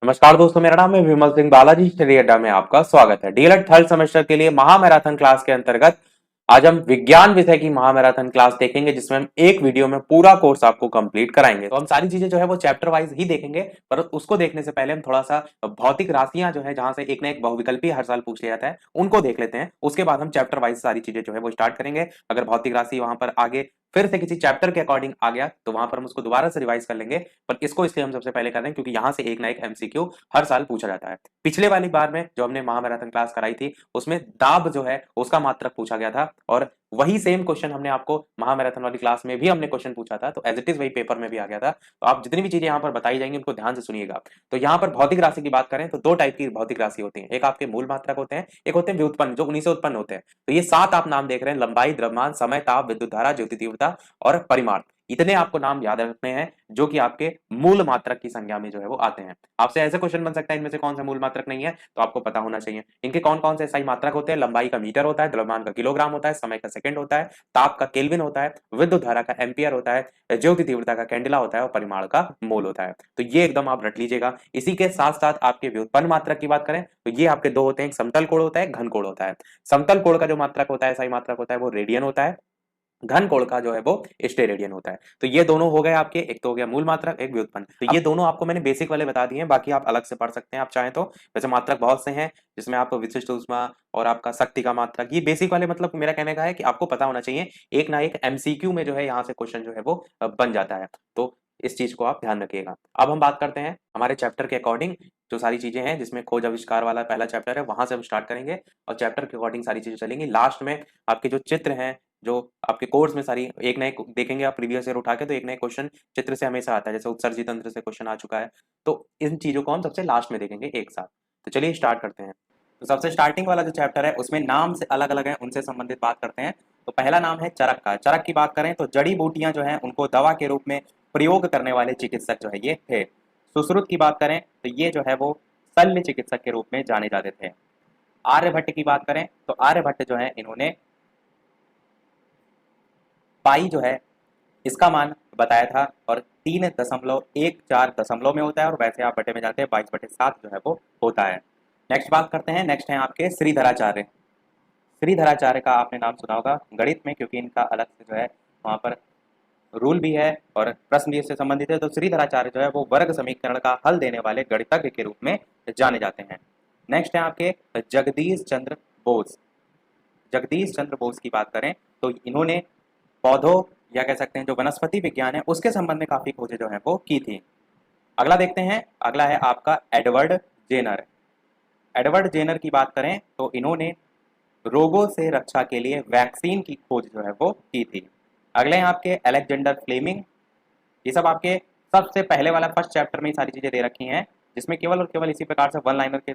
नमस्कार दोस्तों, मेरा नाम है विमल सिंह बालाजी। स्टडी अड्डा में आपका स्वागत है। डीएलएड थर्ड सेमेस्टर के लिए महामैराथन क्लास के अंतर्गत आज हम विज्ञान विषय की महामैराथन क्लास देखेंगे, जिसमें हम एक वीडियो में पूरा कोर्स आपको कंप्लीट कराएंगे। तो हम सारी चीजें जो है वो चैप्टर वाइज ही देखेंगे, पर उसको देखने से पहले हम थोड़ा सा भौतिक राशियां जो है, जहां से एक ना एक बहुविकल्पी हर साल पूछ लिया जाता है, उनको देख लेते हैं। उसके बाद हम चैप्टर वाइज सारी चीजें जो है वो स्टार्ट करेंगे। अगर भौतिक राशि वहां पर आगे फिर से किसी चैप्टर के अकॉर्डिंग आ गया तो वहां पर हम उसको दोबारा से रिवाइज कर लेंगे, पर इसको इसलिए हम सबसे पहले कर रहे हैं क्योंकि यहां से एक ना एक एमसीक्यू हर साल पूछा जाता है। पिछले वाली बार में जो हमने महामैराथन क्लास कराई थी, उसमें दाब जो है उसका मात्रक पूछा गया था, और वही सेम क्वेश्चन हमने आपको महामैराथन वाली क्लास में भी हमने क्वेश्चन पूछा था, तो एज इट इज वही पेपर में भी आ गया था। तो आप जितनी भी चीजें यहाँ पर बताई जाएंगी उनको ध्यान से सुनिएगा। तो यहाँ पर भौतिक राशि की बात करें तो दो टाइप की भौतिक राशि होती है। एक आपके मूल मात्रक होते हैं, एक होते हैं व्युत्पन्न, जो उन्हीं से उत्पन्न होते हैं। तो ये सात आप नाम देख रहे हैं: लंबाई, द्रव्यमान, समय, ताप, विद्युत धारा, ज्योति तीव्रता और परिमाण। इतने आपको नाम याद रखने हैं जो कि आपके मूल मात्रक की संज्ञा में जो है वो आते हैं। आपसे ऐसे क्वेश्चन बन सकता है इनमें से कौन सा मूल मात्रक नहीं है, तो आपको पता होना चाहिए इनके कौन कौन से सही मात्रक होते हैं। लंबाई का मीटर होता है, द्रव्यमान का किलोग्राम होता है, समय का सेकंड होता है, ताप का केल्विन होता है, विद्युत धारा का एम्पियर होता है, ज्योति तीव्रता का कैंडेला होता है और परिमाण का मोल होता है। तो ये एकदम आप रट लीजिएगा। इसी के साथ साथ आपके व्युत्पन्न मात्रक की बात करें तो ये आपके दो होते हैं, एक समतल कोण होता है, घन कोण होता है। समतल कोण का जो मात्रक होता है, सही मात्रक होता है, वो रेडियन होता है। घन कोण का जो है वो स्टेरेडियन होता है। तो ये दोनों हो गए आपके, एक तो हो गया मूल मात्रक, एक व्युत्पन्न। तो ये दोनों आपको मैंने बेसिक वाले बता दिए हैं, बाकी आप अलग से पढ़ सकते हैं आप चाहें तो। वैसे मात्रक बहुत से हैं, जिसमें आप विशिष्ट ऊष्मा और आपका शक्ति का मात्रक, ये बेसिक वाले, मतलब मेरा कहने का है कि आपको पता होना चाहिए। एक ना एक एमसीक्यू में जो है यहाँ से क्वेश्चन जो है वो बन जाता है। तो इस चीज को आप ध्यान रखिएगा। अब हम बात करते हैं हमारे चैप्टर के अकॉर्डिंग, जो सारी चीजें हैं जिसमें खोज आविष्कार वाला पहला चैप्टर है, वहां से हम स्टार्ट करेंगे और चैप्टर के अकॉर्डिंग सारी चीजें चलेंगी। लास्ट में आपके जो चित्र हैं, जो आपके कोर्स में सारी एक ना एक देखेंगे आप प्रीवियस ईयर उठा के, तो एक ना एक क्वेश्चन चित्र से हमेशा आता है। जैसे उत्सर्जी तंत्र से क्वेश्चन आ चुका है, तो इन चीजों को हम सबसे लास्ट में देखेंगे एक साथ। तो चलिए स्टार्ट करते हैं। तो सबसे स्टार्टिंग वाला जो चैप्टर है उसमें नाम से अलग अलग है, उनसे संबंधित बात करते हैं। तो पहला नाम है चरक का। चरक की बात करें तो जड़ी बूटियां जो हैं उनको दवा के रूप में प्रयोग करने वाले चिकित्सक जो है ये थे। सुश्रुत की बात करें तो ये जो है वो शल्य चिकित्सक के रूप में जाने जाते थे। आर्यभट्ट की बात करें तो आर्यभट्ट जो है इन्होंने पाई जो है इसका मान बताया था, और 3.14 दशमलव में होता है, और वैसे आप बटे में जाते हैं 22/7 जो है वो होता है। नेक्स्ट बात करते हैं, नेक्स्ट है आपके श्रीधराचार्य। श्रीधराचार्य का आपने नाम सुना होगा गणित में, क्योंकि इनका अलग से जो है वहाँ पर रूल भी है और प्रश्न भी इससे संबंधित है। तो श्रीधराचार्य जो है वो वर्ग समीकरण का हल देने वाले गणितज्ञ के रूप में जाने जाते हैं। नेक्स्ट है आपके जगदीश चंद्र बोस। जगदीश चंद्र बोस की बात करें तो इन्होंने पौधों या कह सकते हैं जो वनस्पति विज्ञान है उसके संबंध में काफी खोजें जो है वो की थी। अगला देखते हैं, अगला है आपका एडवर्ड जेनर। एडवर्ड जेनर की बात करें तो इन्होंने रोगों से रक्षा के लिए वैक्सीन की खोज जो है वो की थी। अगले हैं आपके अलेक्जेंडर फ्लेमिंग। ये सब आपके सबसे पहले वाला फर्स्ट चैप्टर में ही सारी चीजें दे रखी हैं, जिसमें केवल और केवल इसी प्रकार से वन लाइनर के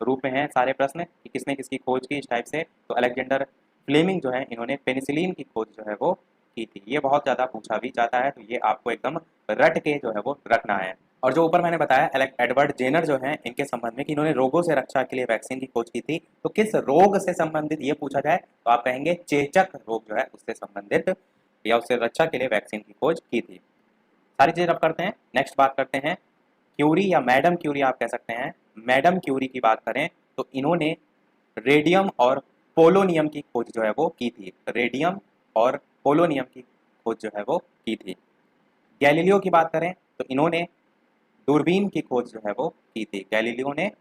रूप में हैं सारे प्रश्न कि किसने किसकी खोज की, इस टाइप से। तो अलेक्जेंडर फ्लेमिंग जो है इन्होंने पेनिसिलिन की खोज जो है वो की थी। ये बहुत ज़्यादा पूछा भी जाता है, तो ये आपको एकदम रट के जो है वो रखना है। और जो ऊपर मैंने बताया एडवर्ड जेनर जो है इनके संबंध में कि इन्होंने रोगों से रक्षा के लिए वैक्सीन की खोज की थी, तो किस रोग से संबंधित ये पूछा जाए तो आप कहेंगे चेचक रोग जो है उससे संबंधित या उससे रक्षा के लिए वैक्सीन की खोज की थी। सारी चीज़ें अब करते हैं। नेक्स्ट बात करते हैं क्यूरी या मैडम क्यूरी आप कह सकते हैं। मैडम क्यूरी की बात करें तो इन्होंने रेडियम और पोलोनियम की खोज जो है वो की थी। रेडियम और पोलोनियम की खोज जो है वो की थी। गैलीलियो की बात करें तो इन्होंने दूरबीन की खोज जो है वो की थी। गैलीलियो ने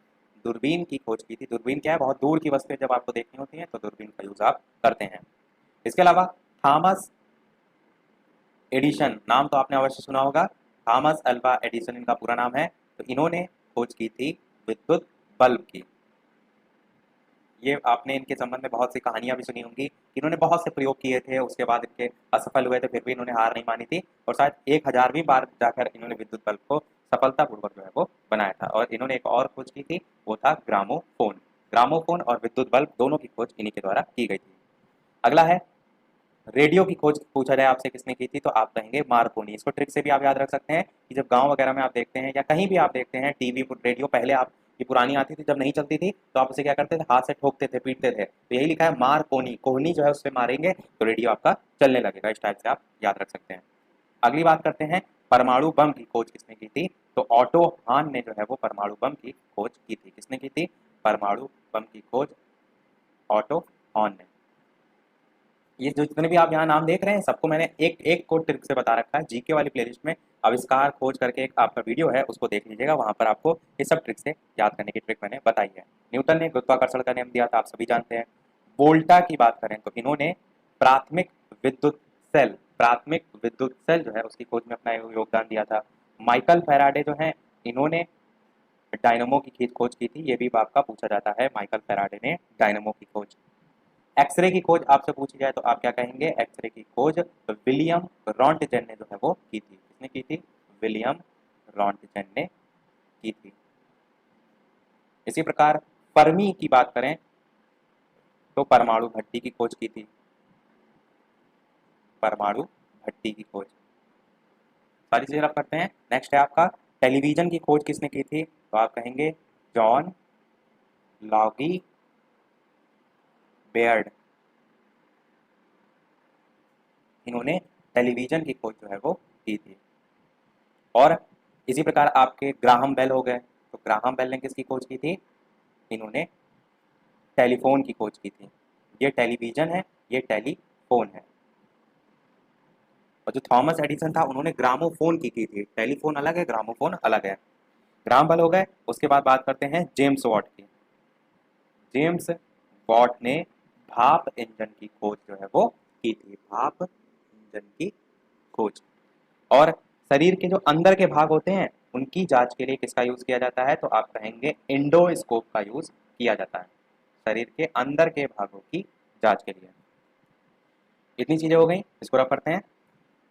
दूरबीन की खोज की थी। दूरबीन क्या है, बहुत दूर की वस्तुएं जब आपको देखनी होती हैं तो दूरबीन का यूज आप करते हैं। इसके अलावा थॉमस एडिशन, नाम तो आपने अवश्य सुना होगा। थॉमस अल्वा एडिसन इनका पूरा नाम है। तो इन्होंने खोज की थी विद्युत बल्ब की। ये आपने इनके संबंध में बहुत सी कहानियां भी सुनी होंगी कि इन्होंने बहुत से प्रयोग किए थे, उसके बाद इनके असफल हुए थे, फिर भी इन्होंने हार नहीं मानी थी, और शायद 1000वीं बार जाकर इन्होंने विद्युत बल्ब को सफलतापूर्वक जो है वो बनाया था। और इन्होंने एक और खोज की थी, वो था ग्रामोफोन। ग्रामोफोन और विद्युत बल्ब दोनों की खोज इन्हीं के द्वारा की गई थी। अगला है रेडियो की खोज। पूछा जाए आपसे किसने की थी तो आप कहेंगे मार्कोनी। इसको ट्रिक से भी आप याद रख सकते हैं कि जब गांव वगैरह में आप देखते हैं या कहीं भी आप देखते हैं टीवी रेडियो, पहले आप ये पुरानी आती थी जब नहीं चलती थी तो आप उसे क्या करते थे, हाथ से ठोकते थे, पीटते थे। तो यही लिखा है मारकोनी, कोहनी जो है उससे मारेंगे तो रेडियो आपका चलने लगेगा। इस टाइप से आप याद रख सकते हैं। अगली बात करते हैं परमाणु बम की खोज किसने की थी? तो ऑटो हान ने जो है वो परमाणु बम की खोज की थी। किसने की थी? परमाणु बम की खोज ऑटो हान ने। ये जो जितने भी आप यहाँ नाम देख रहे हैं सबको मैंने एक एक को ट्रिक से बता रखा है। जीके वाली प्लेलिस्ट में आविष्कार खोज करके एक आपका वीडियो है, उसको देख लीजिएगा, वहां पर आपको ये सब ट्रिक से याद करने की ट्रिक मैंने बताई है। न्यूटन ने गुरुत्वाकर्षण का नियम दिया था, आप सभी जानते हैं। वोल्टा की बात करें तो इन्होंने प्राथमिक विद्युत सेल जो है उसकी खोज में अपना योगदान दिया था। माइकल फैराडे जो है इन्होंने डायनमो की खोज की थी। ये भी आपका पूछा जाता है, माइकल फैराडे ने डायनमो की खोज। एक्सरे की खोज आपसे पूछी जाए तो आप क्या कहेंगे? एक्सरे की खोज विलियम रॉन्टजेन ने जो है वो की थी। किसने की थी? विलियम रॉन्टजेन ने की थी। इसी प्रकार फर्मी की बात करें तो परमाणु भट्टी की खोज की थी। परमाणु भट्टी की खोज, सारी चीजें आप करते हैं। नेक्स्ट है आपका टेलीविजन की खोज किसने की थी? तो आप कहेंगे जॉन लॉगी बेयर्ड। इन्होंने टेलीविजन की खोज जो है वो की थी। और इसी प्रकार आपके ग्राहम बेल हो गए, तो ग्राहम बेल ने किसकी खोज की थी? इन्होंने टेलीफोन की खोज की थी। ये टेलीविजन है, ये टेलीफोन है। और जो थॉमस एडिसन था उन्होंने ग्रामोफोन की थी। टेलीफोन अलग है, ग्रामोफोन अलग है। ग्राहम बेल हो गए। उसके बाद बात करते हैं जेम्स वॉट की। जेम्स वॉट ने भाप इंजन की खोज जो है वो की थी। भाप इंजन की खोज। और शरीर के जो अंदर के भाग होते हैं उनकी जांच के लिए किसका यूज किया जाता है? तो आप कहेंगे इंडोस्कोप का यूज किया जाता है, शरीर के अंदर के भागों की जांच के लिए। इतनी चीजें हो गई, इसको रख करते हैं।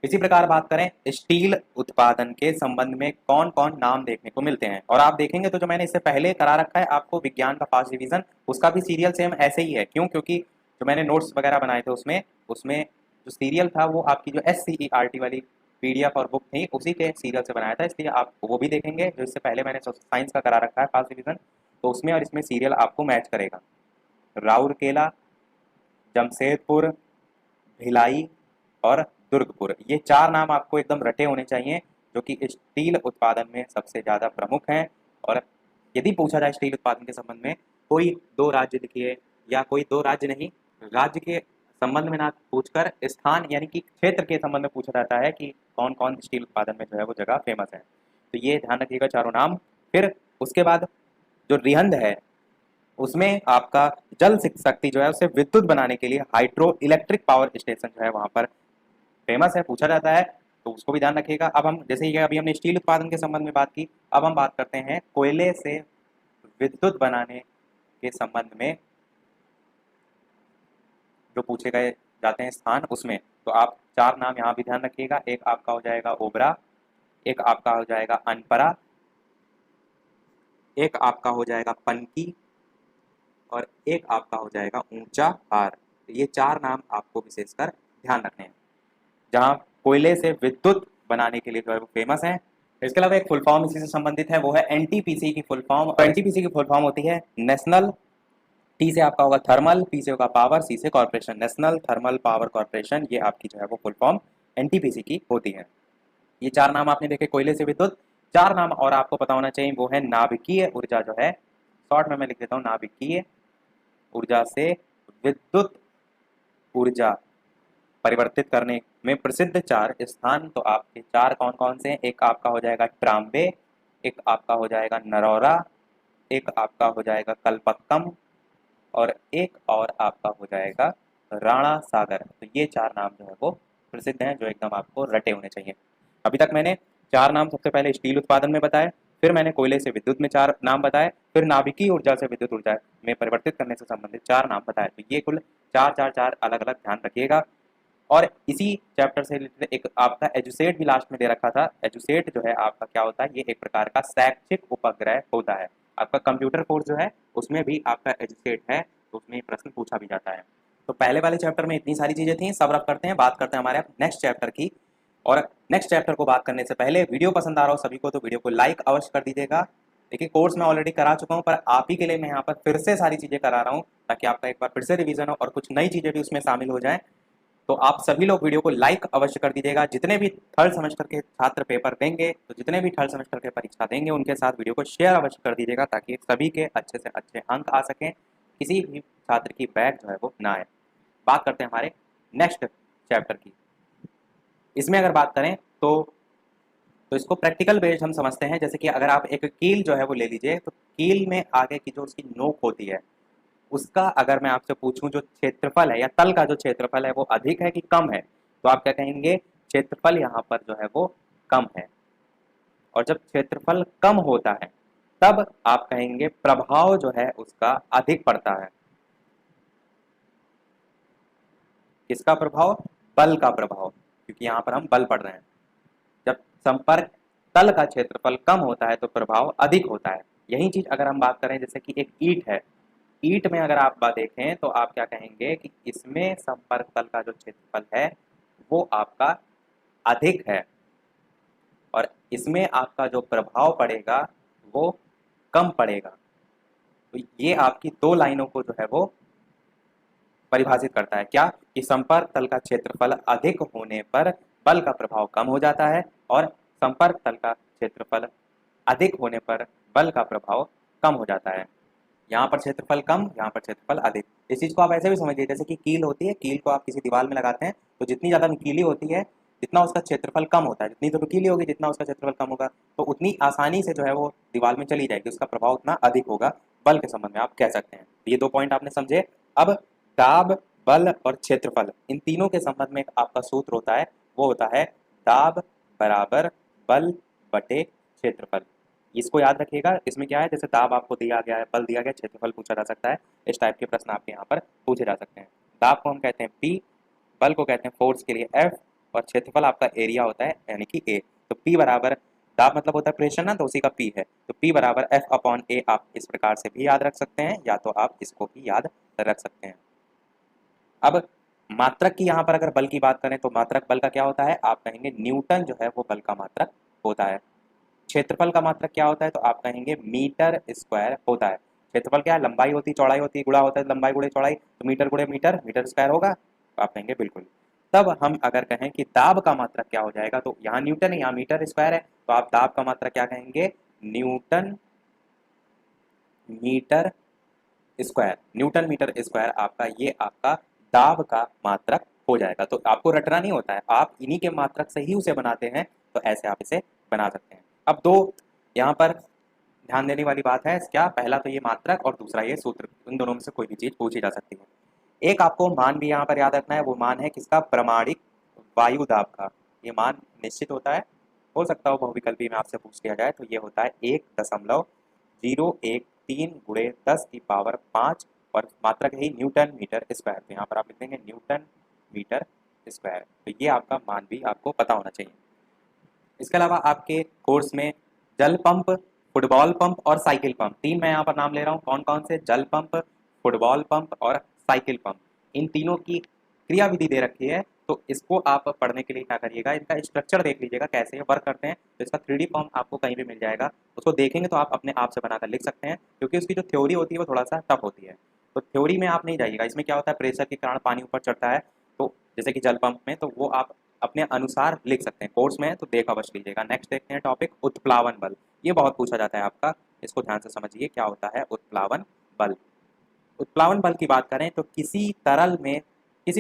इसी प्रकार बात करें स्टील उत्पादन के संबंध में कौन कौन नाम देखने को मिलते हैं। और आप देखेंगे तो जो मैंने इससे पहले करा रखा है आपको विज्ञान का फर्स्ट डिवीजन, उसका भी सीरियल सेम ऐसे ही है। क्यों? क्योंकि जो मैंने नोट्स वगैरह बनाए थे उसमें उसमें जो सीरियल था वो आपकी जो SCERT वाली पीडीएफ और बुक थी उसी के सीरियल से बनाया था, इसलिए आप वो भी देखेंगे। जो इससे पहले मैंने साइंस का करा रखा है फर्स्ट डिवीजन, तो उसमें और इसमें सीरियल आपको मैच करेगा। राउरकेला, जमशेदपुर, भिलाई और दुर्गपुर, ये चार नाम आपको एकदम रटे होने चाहिए जो कि स्टील उत्पादन में सबसे ज्यादा प्रमुख हैं। और यदि पूछा जाए स्टील उत्पादन के संबंध में कोई दो राज्य लिखिए, या कोई दो राज्य नहीं, राज्य के संबंध में ना पूछकर स्थान यानी कि क्षेत्र के संबंध में पूछा जाता है कि कौन कौन स्टील उत्पादन में जो है वो जगह फेमस है। तो ये ध्यान रखिएगा चारों नाम। फिर उसके बाद जो रिहंद है उसमें आपका जल शक्ति जो है उसे विद्युत बनाने के लिए हाइड्रो इलेक्ट्रिक पावर स्टेशन जो है वहां पर फेमस है, पूछा जाता है, तो उसको भी ध्यान रखिएगा। अब हम जैसे ये अभी हमने स्टील उत्पादन के संबंध में बात की, अब हम बात करते हैं कोयले से विद्युत बनाने के संबंध में जो पूछे गए जाते हैं स्थान उसमें। तो आप चार नाम यहाँ भी ध्यान रखिएगा। एक आपका हो जाएगा ओबरा, एक आपका हो जाएगा अनपरा, एक आपका हो जाएगा पनकी, और एक आपका हो जाएगा ऊंचा हार। तो ये चार नाम आपको विशेषकर ध्यान रखने हैं जहाँ कोयले से विद्युत बनाने के लिए जो है वो फेमस है। इसके अलावा एक फुल फॉर्म इसी से संबंधित है, वो है एनटीपीसी की फुल फॉर्म। एनटीपीसी की फुल फॉर्म होती है नेशनल, टी से आपका होगा थर्मल, पी से होगा पावर, सी से corporation, national thermal power corporation, ये आपकी जो है वो फुल फॉर्म एनटीपीसी की होती है। ये चार नाम आपने देखे कोयले से विद्युत। चार नाम और आपको पता होना चाहिए, वो है नाभिकीय ऊर्जा जो है, शॉर्ट में मैं लिख देता हूँ नाभिकीय ऊर्जा से विद्युत ऊर्जा परिवर्तित करने में प्रसिद्ध चार स्थान। तो आपके चार कौन कौन से हैं? एक आपका हो जाएगा ट्राम्बे, एक आपका हो जाएगा नरौरा, एक आपका हो जाएगा कलपक्कम, और एक और आपका हो जाएगा राणा सागर। तो ये चार नाम जो है वो प्रसिद्ध हैं, जो एकदम आपको रटे होने चाहिए। अभी तक मैंने चार नाम सबसे पहले स्टील उत्पादन में बताए, फिर मैंने कोयले से विद्युत में चार नाम बताए, फिर नाभिकीय ऊर्जा से विद्युत ऊर्जा में परिवर्तित करने से संबंधित चार नाम बताए। तो ये कुल चार चार चार अलग अलग ध्यान रखिएगा। और इसी चैप्टर से रिलेटेड एक आपका एजुसेट भी लास्ट में दे रखा था। एजुसेट जो है आपका क्या होता है? ये एक प्रकार का शैक्षिक उपग्रह होता है। आपका कंप्यूटर कोर्स जो है उसमें भी आपका एजुसेट है, तो उसमें प्रश्न पूछा भी जाता है। तो पहले वाले चैप्टर में इतनी सारी चीजें थी, सब रख करते हैं, बात करते हैं हमारे नेक्स्ट चैप्टर की। और नेक्स्ट चैप्टर को बात करने से पहले वीडियो पसंद आ रहा हो सभी को तो वीडियो को लाइक अवश्य कर दीजिएगा। देखिए कोर्स मैं ऑलरेडी करा चुका हूँ, पर आप ही के लिए मैं यहाँ पर फिर से सारी चीजें करा रहा हूँ ताकि आपका एक बार फिर से रिवीजन हो और कुछ नई चीजें भी उसमें शामिल हो जाए। तो आप सभी लोग वीडियो को लाइक अवश्य कर दीजिएगा। जितने भी थर्ड सेमेस्टर के छात्र पेपर देंगे, तो जितने भी थर्ड सेमेस्टर के परीक्षा देंगे, उनके साथ वीडियो को शेयर अवश्य कर दीजिएगा, ताकि सभी के अच्छे से अच्छे अंक आ सकें, किसी भी छात्र की बैक जो है वो ना आए। बात करते हैं हमारे नेक्स्ट चैप्टर की। इसमें अगर बात करें तो इसको प्रैक्टिकल बेस्ड हम समझते हैं। जैसे कि अगर आप एक कील जो है वो ले लीजिए, तो कील में आगे की जो उसकी नोक होती है, उसका अगर मैं आपसे पूछूं जो क्षेत्रफल है, या तल का जो क्षेत्रफल है वो अधिक है कि कम है, तो आप क्या कहेंगे? क्षेत्रफल यहाँ पर जो है वो कम है। और जब क्षेत्रफल कम होता है तब आप कहेंगे प्रभाव जो है उसका अधिक पड़ता है। किसका प्रभाव? बल का प्रभाव, क्योंकि यहाँ पर हम बल पढ़ रहे हैं। जब संपर्क तल का क्षेत्रफल कम होता है तो प्रभाव अधिक होता है। यही चीज अगर हम बात करें, जैसे कि एक ईंट है, ईंट में अगर आप बात देखें तो आप क्या कहेंगे कि इसमें संपर्क तल का जो क्षेत्रफल है वो आपका अधिक है, और इसमें आपका जो प्रभाव पड़ेगा वो कम पड़ेगा। तो ये आपकी दो लाइनों को जो है वो परिभाषित करता है। क्या? कि संपर्क तल का क्षेत्रफल अधिक होने पर बल का प्रभाव कम हो जाता है, और संपर्क तल का क्षेत्रफल अधिक होने पर बल का प्रभाव कम हो जाता है। यहाँ पर क्षेत्रफल कम, यहाँ पर क्षेत्रफल अधिक। इस चीज को आप ऐसे भी समझिए, जैसे कि कील होती है, कील को आप किसी दीवार में लगाते हैं, तो जितनी ज्यादा नुकीली होती है, जितना उसका क्षेत्रफल कम होता है, जितनी तो नुकीली होगी जितना उसका क्षेत्रफल कम होगा, तो उतनी आसानी से जो है वो दीवार में चली जाएगी, उसका प्रभाव उतना अधिक होगा बल के संबंध में, आप कह सकते हैं। ये दो पॉइंट आपने समझे। अब दाब, बल और क्षेत्रफल, इन तीनों के संबंध में एक आपका सूत्र होता है, वो होता है दाब बराबर बल बटे क्षेत्रफल। इसको याद रखिएगा। इसमें क्या है, जैसे दाब आपको दिया गया है, बल दिया गया, क्षेत्रफल पूछा जा सकता है, इस टाइप के प्रश्न आपके यहाँ पर पूछे जा सकते हैं। दाब को हम कहते हैं P, बल को कहते हैं फोर्स के लिए F, और क्षेत्रफल आपका एरिया होता है यानी कि A। तो P बराबर, दाब मतलब होता है प्रेशर ना, तो उसी का P है, तो P बराबर F अपॉन A आप इस प्रकार से भी याद रख सकते हैं, या तो आप इसको भी याद रख सकते हैं। अब मात्रक की यहाँ पर अगर बल की बात करें, तो मात्रक बल का क्या होता है? आप कहेंगे न्यूटन जो है वो बल का मात्रक होता है। क्षेत्रफल का मात्रक क्या होता है? तो आप कहेंगे मीटर स्क्वायर होता है। क्षेत्रफल क्या है? लंबाई होती है, चौड़ाई होती है, गुणा होता है लंबाई गुणे चौड़ाई, तो मीटर गुणे मीटर, मीटर स्क्वायर होगा, तो आप कहेंगे बिल्कुल। तब हम अगर कहें कि दाब का मात्रक क्या हो जाएगा, तो यहाँ न्यूटन है, यहाँ मीटर स्क्वायर है, तो आप दाब का मात्रक क्या कहेंगे? Newton metre square. Newton metre square आपका, ये आपका दाब का मात्रक हो जाएगा। तो आपको रटना नहीं होता है, आप इन्हीं के मात्रक से ही उसे बनाते हैं, तो ऐसे आप इसे बना सकते हैं। अब दो यहाँ पर ध्यान देने वाली बात है, क्या? पहला तो ये मात्रक, और दूसरा ये सूत्र, इन दोनों में से कोई भी चीज पूछी जा सकती है। एक आपको मान भी यहाँ पर याद रखना है, वो मान है किसका? प्रमाणिक वायु दाब का। ये मान निश्चित होता है, हो सकता हो बहुविकल्पी में आपसे पूछ लिया जाए, तो ये होता है 1.013 गुणे 10 की पावर 5, और मात्रक है न्यूटन मीटर स्क्वायर। तो यहाँ पर आप लिख देंगे न्यूटन मीटर स्क्वायर। तो ये आपका मान भी आपको पता होना चाहिए। इसके अलावा आपके कोर्स में जल पंप, फुटबॉल पंप और साइकिल पंप, तीन मैं यहाँ पर नाम ले रहा हूँ। कौन कौन से? जल पंप, फुटबॉल पंप और साइकिल पंप। इन तीनों की क्रिया विधि दे रखी है, तो इसको आप पढ़ने के लिए क्या करिएगा, इनका स्ट्रक्चर देख लीजिएगा कैसे ये वर्क करते हैं। तो इसका 3D फॉर्म आपको कहीं भी मिल जाएगा, उसको देखेंगे तो आप अपने आप से बनाकर लिख सकते हैं, क्योंकि उसकी जो थ्योरी होती है वो थोड़ा सा टफ होती है। तो थ्योरी में आप नहीं जाइएगा। इसमें क्या होता है, प्रेशर के कारण पानी ऊपर चढ़ता है, तो जैसे कि जल पंप में, तो वो आप अपने अनुसार लिख सकते हैं। कोर्स में है तो देख अवश्य लीजिएगा। नेक्स्ट देखते हैं टॉपिक उत्प्लावन बल। ये बहुत पूछा जाता है आपका, इसको ध्यान से समझिए क्या होता है उत्प्लावन बल। उत्प्लावन बल की बात करें तो किसी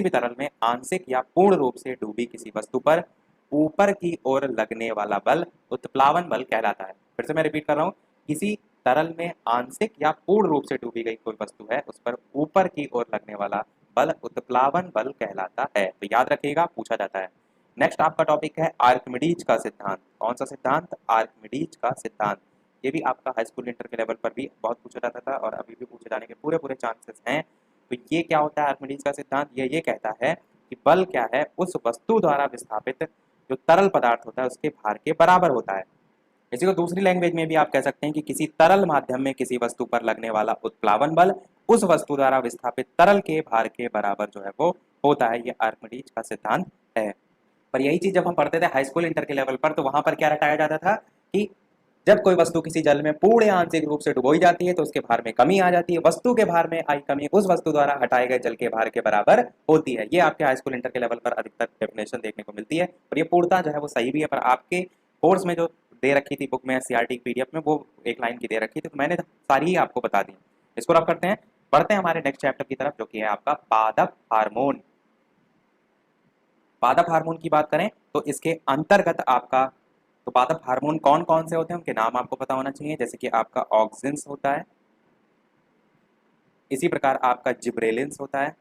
भी तरल में आंशिक या पूर्ण रूप से डूबी किसी वस्तु पर ऊपर की ओर लगने वाला बल उत्प्लावन बल कहलाता है। फिर से मैं रिपीट कर रहा हूँ, किसी तरल में आंशिक या पूर्ण रूप से डूबी गई कोई वस्तु है, उस पर ऊपर की ओर लगने वाला बल उत्प्लावन बल कहलाता है। तो याद रखिएगा, पूछा जाता है। नेक्स्ट आपका टॉपिक है आर्किमिडीज का सिद्धांत। कौन सा सिद्धांत? आर्किमिडीज का सिद्धांत। ये भी आपका हाई स्कूल इंटर के लेवल पर भी बहुत पूछा जाता था, और अभी भी पूछे जाने के पूरे पूरे चांसेस हैं। तो ये क्या होता है आर्किमिडीज का सिद्धांत? ये कहता है कि बल क्या है, उस वस्तु द्वारा विस्थापित जो तरल पदार्थ होता है उसके भार के बराबर होता है। इसी को दूसरी लैंग्वेज में भी आप कह सकते हैं कि किसी तरल माध्यम में किसी वस्तु पर लगने वाला उत्प्लावन बल उस वस्तु द्वारा विस्थापित तरल के भार के बराबर जो है वो होता है। ये आर्किमिडीज का सिद्धांत है। पर यही चीज जब हम पढ़ते थे हाई स्कूल इंटर के लेवल पर, तो वहां पर क्या रटाया जाता था कि जब कोई वस्तु किसी जल में पूर्ण आंशिक रूप से डुबोई जाती है तो उसके भार में कमी आ जाती है। वस्तु के भार में आई कमी उस वस्तु द्वारा हटाए गए जल के भार के बराबर होती है। ये आपके हाई स्कूल इंटर के लेवल पर अधिकतर डेफिनेशन देखने को मिलती है और ये पूर्णता जो है वो सही भी है, पर आपके कोर्स में जो दे रखी थी बुक में, सीआरटी पीडीएफ में, वो एक लाइन की दे रखी थी, तो मैंने सारी ही आपको बता दी। इसको रब करते हैं, बढ़ते हैं हमारे नेक्स्ट चैप्टर की तरफ, जो कि है आपका पादप हार्मोन। पादप हार्मोन की बात करें तो इसके अंतर्गत आपका, तो पादप हार्मोन कौन कौन से होते हैं उनके नाम आपको पता होना चाहिए। जैसे कि आपका ऑक्सिन्स होता है, इसी प्रकार आपका जिब्रेलिन्स होता है,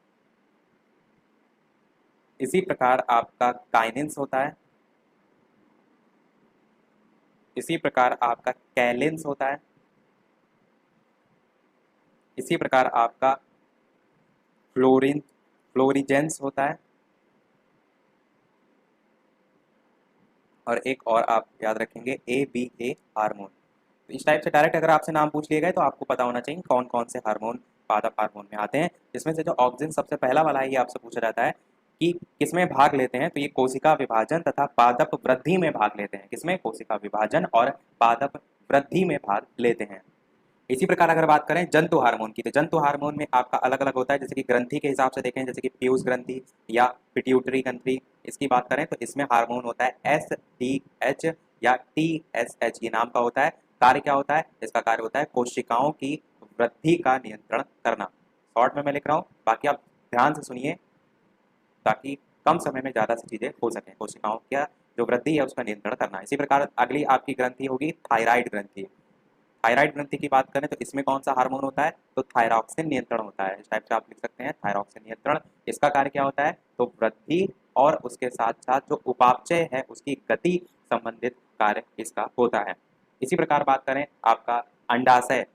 इसी प्रकार आपका काइनिन्स होता है, इसी प्रकार आपका कैलिन्स होता है, इसी प्रकार आपका फ्लोरिजेंस होता है, और एक और आप याद रखेंगे ABA हार्मोन। तो इस टाइप से डायरेक्ट अगर आपसे नाम पूछ लिए गए तो आपको पता होना चाहिए कौन कौन से हार्मोन पादप हार्मोन में आते हैं। जिसमें से जो ऑक्सिन सबसे पहला वाला है, ये आपसे पूछा जाता है कि किसमें भाग लेते हैं, तो ये कोशिका विभाजन तथा पादप वृद्धि में भाग लेते हैं। किसमें? कोशिका विभाजन और पादप वृद्धि में भाग लेते हैं। इसी प्रकार अगर बात करें जंतु हार्मोन की, तो जंतु हार्मोन में आपका अलग अलग होता है। जैसे कि ग्रंथि के हिसाब से देखें, जैसे कि पीयूष ग्रंथि या पिट्यूटरी ग्रंथि, इसकी बात करें तो इसमें हार्मोन होता है STH या TSH, ये नाम का होता है। कार्य क्या होता है इसका? कार्य होता है कोशिकाओं की वृद्धि का नियंत्रण करना। शॉर्ट में मैं लिख रहा हूँ, बाकी आप ध्यान से सुनिए ताकि कम समय में ज़्यादा सी चीज़ें हो सकें। कोशिकाओं का जो वृद्धि है उसका नियंत्रण करना। इसी प्रकार अगली आपकी ग्रंथि होगी थायराइड ग्रंथि। थायराइड ग्रंथि की बात करें तो इसमें कौन सा हार्मोन होता है? तो थायरॉक्सिन नियंत्रण होता है। इस टाइप से आप लिख सकते हैं थायरॉक्सिन नियंत्रण। इसका कार्य क्या होता है? तो वृद्धि और उसके साथ साथ जो उपापचय है उसकी गति संबंधित कार्य इसका होता है। इसी प्रकार बात करें आपका अंडाशय,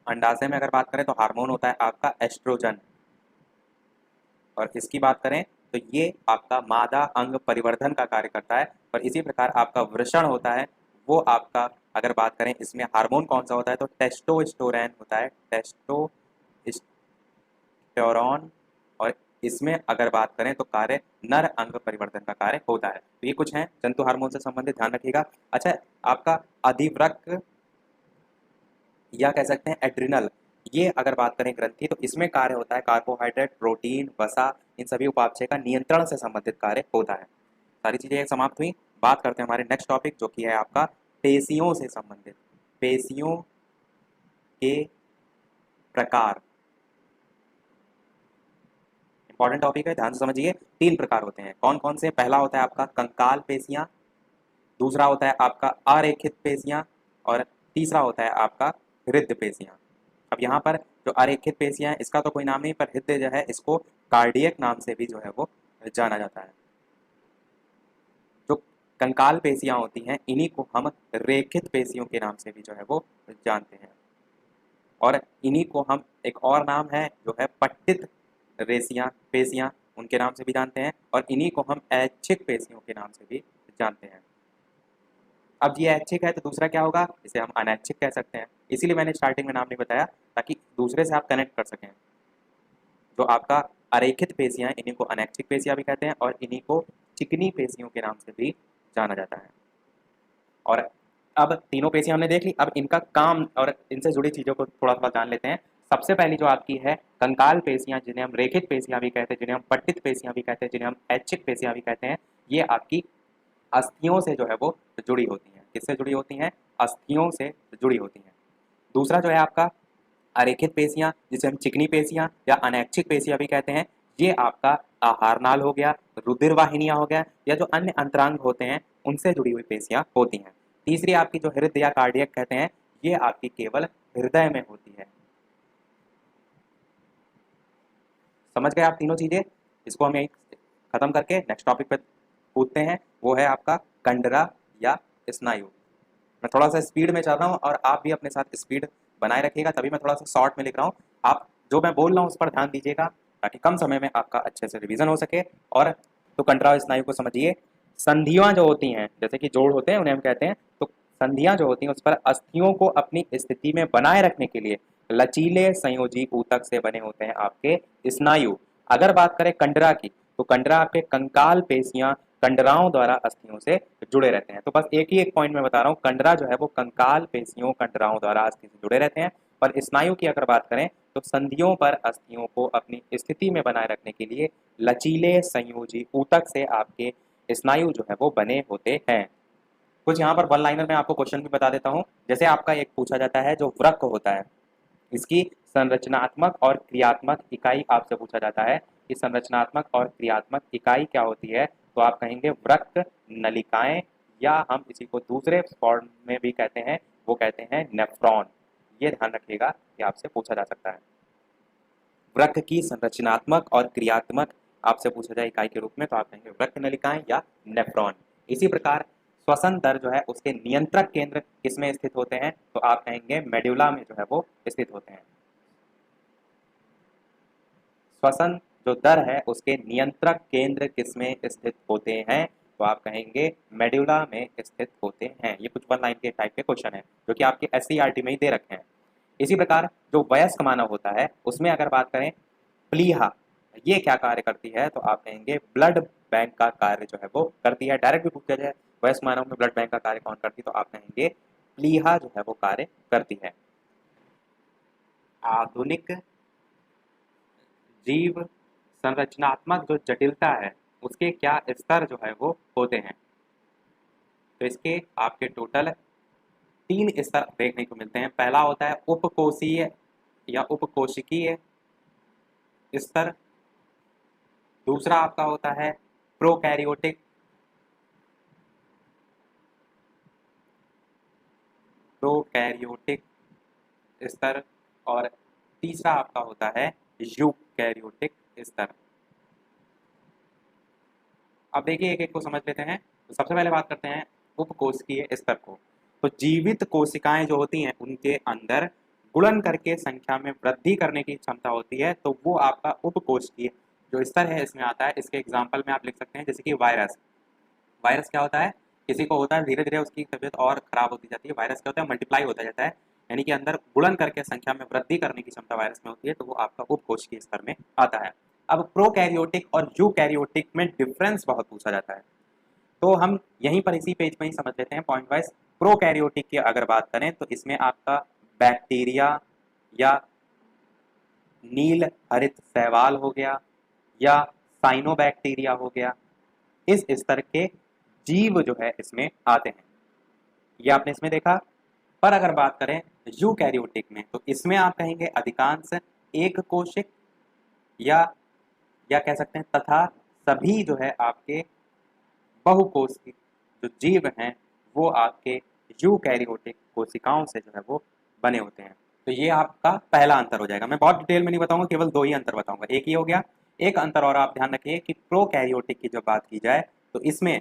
अंडाशय में अगर बात करें तो हार्मोन होता है आपका एस्ट्रोजन, और इसकी बात करें तो ये आपका मादा अंग परिवर्धन का कार्य करता है। और इसी प्रकार आपका वृषण होता है, वो आपका अगर बात करें इसमें हार्मोन कौन सा होता है? तो टेस्टोस्टेरोन होता है, टेस्टोस्टेरोन। और इसमें अगर बात करें तो कार्य नर अंग परिवर्तन का कार्य होता है। तो ये कुछ है जंतु हार्मोन से संबंधित, ध्यान रखिएगा। अच्छा, आपका अधिवृक्क या कह सकते हैं एड्रिनल, ये अगर बात करें ग्रंथि तो इसमें कार्य होता है कार्बोहाइड्रेट, प्रोटीन, वसा, इन सभी उपापचय का नियंत्रण से संबंधित कार्य होता है। सारी चीजें समाप्त हुई। बात करते हैं हमारे नेक्स्ट टॉपिक, जो कि है आपका पेशियों से संबंधित। पेशियों के प्रकार, इंपॉर्टेंट टॉपिक है, ध्यान से समझिए। 3 प्रकार होते हैं। कौन कौन से? पहला होता है आपका कंकाल पेशियां, दूसरा होता है आपका अरेखित पेशियां, और तीसरा होता है आपका हृदय पेशियां। अब यहाँ पर जो अरेखित पेशियां हैं इसका तो कोई नाम नहीं, पर हृदय जो है इसको कार्डियक नाम से भी जो है वो जाना जाता है। जो कंकाल पेशियां होती हैं इन्हीं को हम रेखित पेशियों के नाम से भी जो है वो जानते हैं, और इन्हीं को हम एक और नाम है जो है पट्टित रेशियां पेशियां, उनके नाम से भी जानते हैं, और इन्हीं को हम ऐच्छिक पेशियों के नाम से भी जानते हैं। अब ये ऐच्छिक है तो दूसरा क्या होगा? इसे हम अनैच्छिक कह सकते हैं। इसीलिए मैंने स्टार्टिंग में नाम नहीं बताया, ताकि दूसरे से आप कनेक्ट कर सकें। जो आपका अरेखित पेशियां इन्हीं को अनैच्छिक पेशियां भी कहते हैं, और इन्हीं को चिकनी पेशियों के नाम से भी जाना जाता है। और अब तीनों पेशियां हमने देख ली, अब इनका काम और इनसे जुड़ी चीजों को थोड़ा थोड़ा जान लेते हैं। सबसे पहली जो आपकी है कंकाल पेशियां, जिन्हें हम रेखित पेशियां भी कहते हैं, जिन्हें हम पट्टित पेशियां भी कहते हैं, जिन्हें हम ऐच्छिक पेशियां भी कहते हैं, ये आपकी अस्थियों से जो है वो जुड़ी होती हैं। किससे जुड़ी होती हैं? अस्थियों से जुड़ी होती हैं। दूसरा जो है आपका अरेखित पेशियां, जिसे हम चिकनी पेशियां या अनैच्छिक पेशियां भी कहते हैं, ये आपका आहार नाल हो गया, रुधिर वाहिनियां हो गया, या जो अन्य अंतरांग होते हैं उनसे जुड़ी हुई पेशियां होती हैं। तीसरी आपकी जो हृदय या कार्डियक कहते हैं, ये आपकी केवल हृदय में होती है। समझ गए आप तीनों चीजें? इसको हम यहीं खत्म करके नेक्स्ट टॉपिक पे कूदते हैं, वो है आपका कंडरा या स्नायु। मैं थोड़ा सा स्पीड में चल रहा हूँ और आप भी अपने साथ स्पीड बनाए रखिएगा, तभी मैं थोड़ा सा शॉर्ट में लिख रहा हूँ। आप जो मैं बोल रहा हूँ उस पर ध्यान दीजिएगा ताकि कम समय में आपका अच्छे से रिवीजन हो सके। और तो कंडरा स्नायु को समझिए। संधियां जो होती हैं, जैसे कि जोड़ होते हैं उन्हें हम कहते हैं, तो संधियां जो होती हैं उस पर अस्थियों को अपनी स्थिति में बनाए रखने के लिए लचीले संयोजी ऊतक से बने होते हैं आपके स्नायु। अगर बात करें कंडरा की, तो कंडरा आपके कंकाल पेशियां कंडराओं द्वारा अस्थियों से जुड़े रहते हैं। तो बस एक पॉइंट में बता रहा हूँ, कंडरा जो है वो कंकाल पेशियों कंडराओं द्वारा अस्थि से जुड़े रहते हैं। पर स्नायु की अगर बात करें तो संधियों पर अस्थियों को अपनी स्थिति में बनाए रखने के लिए लचीले संयोजी ऊतक से आपके स्नायु जो है वो बने होते हैं। कुछ यहाँ पर वन लाइनर में आपको क्वेश्चन भी बता देता हूँ। जैसे आपका एक पूछा जाता है, जो वृक्क होता है, इसकी संरचनात्मक और क्रियात्मक इकाई आपसे पूछा जाता है कि संरचनात्मक और क्रियात्मक इकाई क्या होती है, तो आप कहेंगे वृक्क नलिकाएं, या हम इसी को दूसरे फॉर्म में भी कहते हैं, वो कहते हैं नेफ्रॉन। ये ध्यान रखिएगा कि आपसे पूछा जा सकता है। वृक्क की संरचनात्मक और क्रियात्मक आपसे पूछा जाए इकाई के रूप में, तो आप कहेंगे वृक्क नलिकाएं या नेफ्रॉन। इसी प्रकार श्वसन दर जो है उसके नियंत्रक केंद्र किसमें स्थित होते हैं, तो आप कहेंगे मेड्यूला में जो है वो स्थित होते हैं। श्वसन जो दर है उसके नियंत्रक केंद्र किसमें स्थित होते हैं, तो आप कहेंगे मेड्यूला में स्थित होते हैं। ये कुछ वन लाइन के टाइप के क्वेश्चन है जो कि आपके एससीईआरटी में ही दे रखे हैं। इसी प्रकार जो वयस्क मानव होता है उसमें अगर बात करें, प्लीहा ये क्या कार्य करती है, तो आप कहेंगे ब्लड बैंक का कार्य जो है वो करती है। डायरेक्ट भी पूछा जाए वयस्क मानव में ब्लड बैंक का कार्य कौन करती है, तो आप कहेंगे प्लीहा जो है वो कार्य करती है। आधुनिक जीव संरचनात्मक जो जटिलता है उसके क्या स्तर जो है वो होते हैं, तो इसके आपके टोटल 3 स्तर देखने को मिलते हैं। पहला होता है उपकोशीय या उपकोशिकीय स्तर, दूसरा आपका होता है प्रोकैरियोटिक प्रोकैरियोटिक स्तर, और तीसरा आपका होता है यूकैरियोटिक स्तर। अब देखिए एक एक को समझ लेते हैं। तो सबसे पहले बात करते हैं उपकोशिकीय स्तर को। तो जीवित कोशिकाएं जो होती हैं उनके अंदर गुणन करके संख्या में वृद्धि करने की क्षमता होती है, तो वो आपका उपकोशिकीय जो स्तर है इसमें आता है। इसके एग्जाम्पल में आप लिख सकते हैं जैसे कि वायरस। वायरस क्या होता है, किसी को होता है धीरे धीरे उसकी तबीयत और खराब होती जाती है। वायरस क्या होता है, मल्टीप्लाई होता जाता है, यानी कि अंदर गुणन करके संख्या में वृद्धि करने की क्षमता वायरस में होती है, तो वो आपका उपकोशिकीय स्तर में आता है। अब प्रोकैरियोटिक और यूकैरियोटिक में डिफरेंस बहुत पूछा जाता है, तो हम यहीं पर इसी पेज में ही समझ लेते हैं पॉइंट वाइज। प्रोकैरियोटिक की अगर बात करें तो इसमें आपका बैक्टीरिया या नील हरित शैवाल हो गया या साइनोबैक्टीरिया हो गया, इस स्तर के जीव जो है इसमें आते हैं, ये आपने इसमें देखा। पर अगर बात करें यूकैरियोटिक में, तो इसमें आप कहेंगे अधिकांश एक कोशिक या कह सकते हैं तथा सभी जो है आपके बहुकोशिक जो जीव हैं वो आपके यूकैरियोटिक कोशिकाओं से जो है वो बने होते हैं। तो ये आपका पहला अंतर हो जाएगा। मैं बहुत डिटेल में नहीं बताऊंगा, केवल 2 ही अंतर बताऊंगा, एक ही हो गया। एक अंतर और आप ध्यान रखिए कि प्रोकैरियोटिक की जब बात की जाए तो इसमें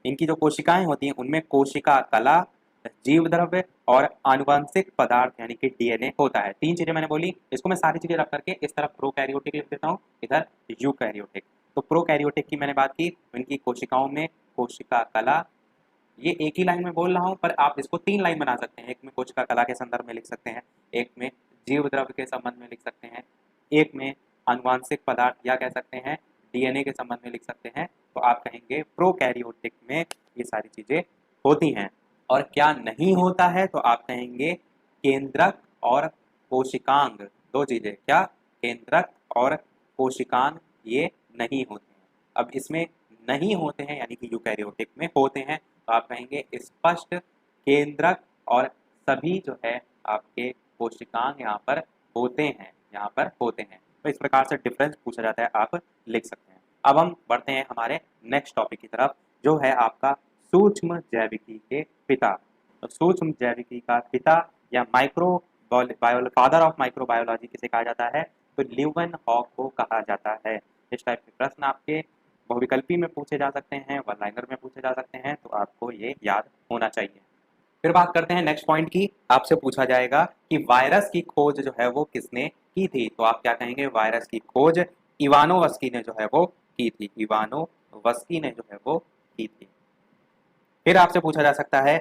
इनकी जो कोशिकाएं होती हैं उनमें कोशिका कला, जीव द्रव्य और आनुवंशिक पदार्थ यानी कि डीएनए होता है। 3 चीजें मैंने बोली, इसको मैं सारी चीजें रख करके इस तरफ प्रोकैरियोटिक लिख देता हूँ, इधर यूकैरियोटिक। तो प्रोकैरियोटिक की मैंने बात की, इनकी कोशिकाओं में कोशिका कला, ये एक ही लाइन में बोल रहा हूँ पर आप इसको 3 लाइन बना सकते हैं। एक में कोशिका कला के संदर्भ में लिख सकते हैं, एक में जीव द्रव्य के संबंध में लिख सकते हैं, एक में आनुवांशिक पदार्थ या कह सकते हैं डीएनए के संबंध में लिख सकते हैं। तो आप कहेंगे प्रोकैरियोटिक में ये सारी चीजें होती हैं। और क्या नहीं होता है, तो आप कहेंगे केंद्रक और कोशिकांग, 2 चीजें, क्या केंद्रक और कोशिकांग ये नहीं होते हैं। अब इसमें नहीं होते हैं यानी कि यूकैरियोटिक में होते हैं, तो आप कहेंगे स्पष्ट केंद्रक और सभी जो है आपके कोशिकांग यहाँ पर होते हैं, यहाँ पर होते हैं। तो इस प्रकार से डिफरेंस पूछा जाता है, आप लिख सकते हैं। अब हम बढ़ते हैं हमारे नेक्स्ट टॉपिक की तरफ, जो है आपका सूक्ष्म जैविकी के पिता। तो सूक्ष्म जैविकी का पिता या फादर ऑफ माइक्रोबायोलॉजी किसे कहा जाता है, तो ल्यूवन हॉक को कहा जाता है। इस टाइप के प्रश्न आपके बहुविकल्पी में पूछे जा सकते हैं, वन लाइनर में पूछे जा सकते हैं, तो आपको ये याद होना चाहिए। फिर बात करते हैं नेक्स्ट पॉइंट की। आपसे पूछा जाएगा कि वायरस की खोज जो है वो किसने की थी, तो आप क्या कहेंगे, वायरस की खोज इवानोवस्की ने जो है वो की थी, इवानोवस्की ने जो है वो की थी। फिर आपसे पूछा जा सकता है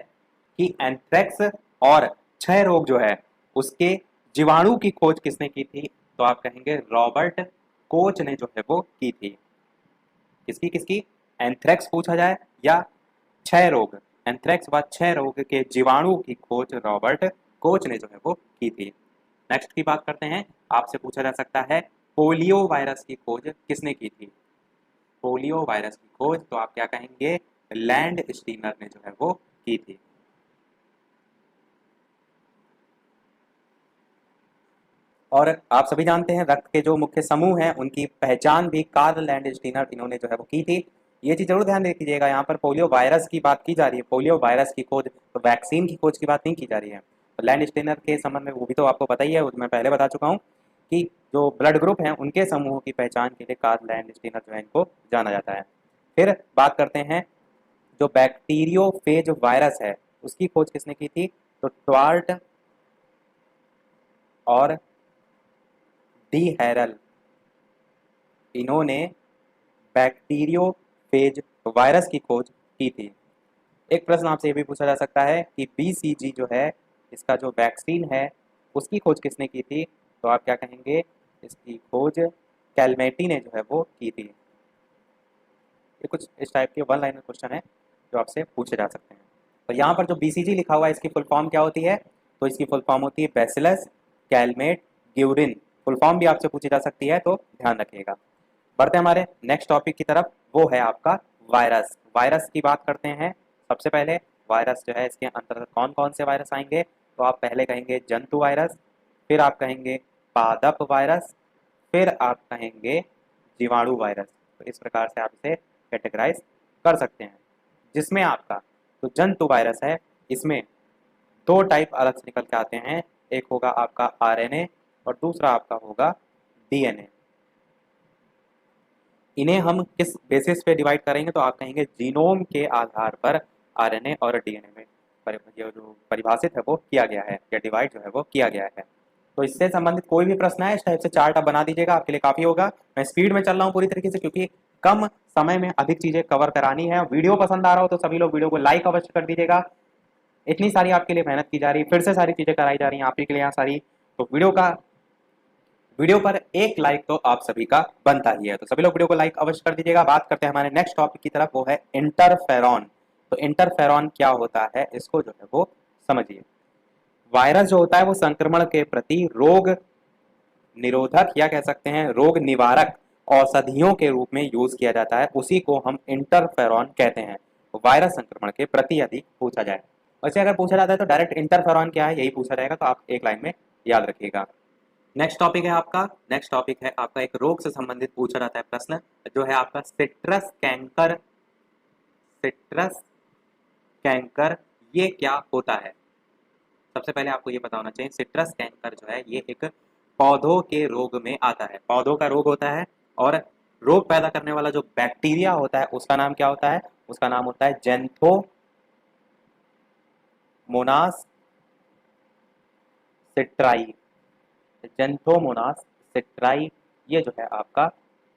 कि एंथ्रेक्स और क्षय रोग जो है उसके जीवाणु की खोज किसने की थी, तो आप कहेंगे रॉबर्ट कोच ने जो है वो की थी। किसकी किसकी, एंथ्रेक्स पूछा जाए या क्षय रोग, एंथ्रेक्स व क्षय रोग के जीवाणु की खोज रॉबर्ट कोच ने जो है वो की थी। नेक्स्ट की बात करते हैं, आपसे पूछा जा सकता है पोलियो वायरस की खोज किसने की थी? पोलियो वायरस की खोज तो आप क्या कहेंगे? लैंड स्टीनर ने जो है वो की थी। और आप सभी जानते हैं रक्त के जो मुख्य समूह हैं उनकी पहचान भी कार्ल लैंड स्टीनर इन्होंने जो है वो की थी। ये चीज जरूर ध्यान रखिएगा, यहाँ पर पोलियो वायरस की बात की जा रही है, पोलियो वायरस की खोज, तो वैक्सीन की खोज की बात नहीं की जा रही है। तो लैंड स्टीनर के संबंध में वो भी तो आपको पता ही है, मैं पहले बता चुका हूँ कि जो ब्लड ग्रुप हैं उनके समूहों की पहचान के लिए कार्ल लैंड स्टीनर जो है इनको जाना जाता है। फिर बात करते हैं जो बैक्टीरियोफेज वायरस है उसकी खोज किसने की थी? तो ट्वार्ट और डी हैरल, इन्होंने बैक्टीरियोफेज वायरस की खोज की थी। एक प्रश्न आपसे ये भी पूछा जा सकता है कि बीसीजी जो है इसका जो वैक्सीन है उसकी खोज किसने की थी? तो आप क्या कहेंगे? इसकी खोज कैलमेटी ने जो है वो की थी। ये कुछ इस टाइप के वन लाइनर क्वेश्चन है जो आपसे पूछे जा सकते हैं। तो यहाँ पर जो बीसीजी लिखा हुआ है इसकी फुल फॉर्म क्या होती है? तो इसकी फुल फॉर्म होती है bacillus Calmette Guérin. Full form भी आपसे पूछी जा सकती है, तो ध्यान रखिएगा। बढ़ते हैं हमारे नेक्स्ट टॉपिक की तरफ, वो है आपका वायरस। वायरस की बात करते हैं। सबसे पहले वायरस जो है इसके अंतर्गत कौन कौन से वायरस आएंगे? तो आप पहले कहेंगे जंतु वायरस, फिर आप कहेंगे पादप वायरस, फिर आप कहेंगे जीवाणु वायरस। तो इस प्रकार से आप इसे कैटेगराइज कर सकते हैं। जिसमें आपका तो जंतु वायरस है, इसमें दो टाइप अलग से निकल के आते हैं, एक होगा आपका आरएनए और दूसरा आपका होगा डीएनए। इन्हें हम किस बेसिस पे डिवाइड करेंगे? तो आप कहेंगे जीनोम के आधार पर आरएनए और डीएनए में ये जो परिभाषित है वो किया गया है, या डिवाइड जो है वो किया गया है। तो इससे संबंधित कोई भी प्रश्न है इस टाइप से चार्ट आप बना दीजिएगा, आपके लिए काफी होगा। मैं स्पीड में चल रहा हूँ पूरी तरीके से क्योंकि कम समय में अधिक चीजें कवर करानी है। वीडियो पसंद आ रहा हो तो सभी लोग वीडियो को लाइक अवश्य कर दीजिएगा। इतनी सारी आपके लिए मेहनत की जा रही है, फिर से सारी चीजें कराई जा रही हैं आपके लिए यहाँ सारी, तो वीडियो पर एक लाइक तो आप सभी का बनता ही है, तो सभी लोग वीडियो को लाइक अवश्य कर दीजिएगा। बात करते हैं हमारे नेक्स्ट टॉपिक की तरफ, वो है इंटरफेरॉन। तो इंटरफेरॉन क्या होता है इसको जो है वो समझिए। वायरस जो होता है वो संक्रमण के प्रति रोग निरोधक या कह सकते हैं रोग निवारक औषधियों के रूप में यूज किया जाता है, उसी को हम इंटरफेरॉन कहते हैं। वायरस संक्रमण के प्रति यदि पूछा जाए, वैसे अगर पूछा जाता है तो डायरेक्ट इंटरफेरॉन क्या है यही पूछा जाएगा, तो आप एक लाइन में याद रखिएगा। नेक्स्ट टॉपिक है आपका, नेक्स्ट टॉपिक है आपका एक रोग से संबंधित पूछा जाता है प्रश्न, जो है आपका सिट्रस कैंकर। सिट्रस कैंकर ये क्या होता है? सबसे पहले आपको ये पता होना चाहिए सिट्रस कैंकर जो है ये एक पौधों के रोग में आता है, पौधों का रोग होता है। और रोग पैदा करने वाला जो बैक्टीरिया होता है उसका नाम क्या होता है? उसका नाम होता है जेंथोमोनास सिट्राई। जेंथोमोनास सिट्राई ये जो है आपका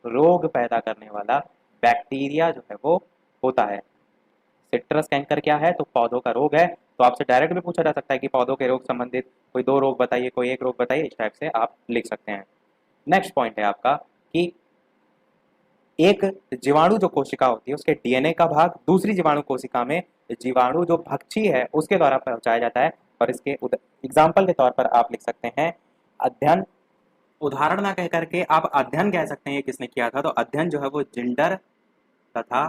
रोग पैदा करने वाला बैक्टीरिया जो है वो होता है। सिट्रस कैंकर क्या है? तो पौधों का रोग है। तो आपसे डायरेक्ट भी पूछा जा सकता है कि पौधों के रोग संबंधित कोई दो रोग बताइए, कोई एक रोग बताइए, इस टाइप से आप लिख सकते हैं। नेक्स्ट पॉइंट है आपका कि एक जीवाणु जो कोशिका होती है उसके डीएनए का भाग दूसरी जीवाणु कोशिका में जीवाणु जो भक्षी है उसके द्वारा पहुंचाया जाता है। और इसके एग्जाम्पल के तौर पर आप लिख सकते हैं अध्ययन। उदाहरण ना कह करके आप अध्ययन कह सकते हैं ये किसने किया था? तो अध्ययन जो है वो जिंडर तथा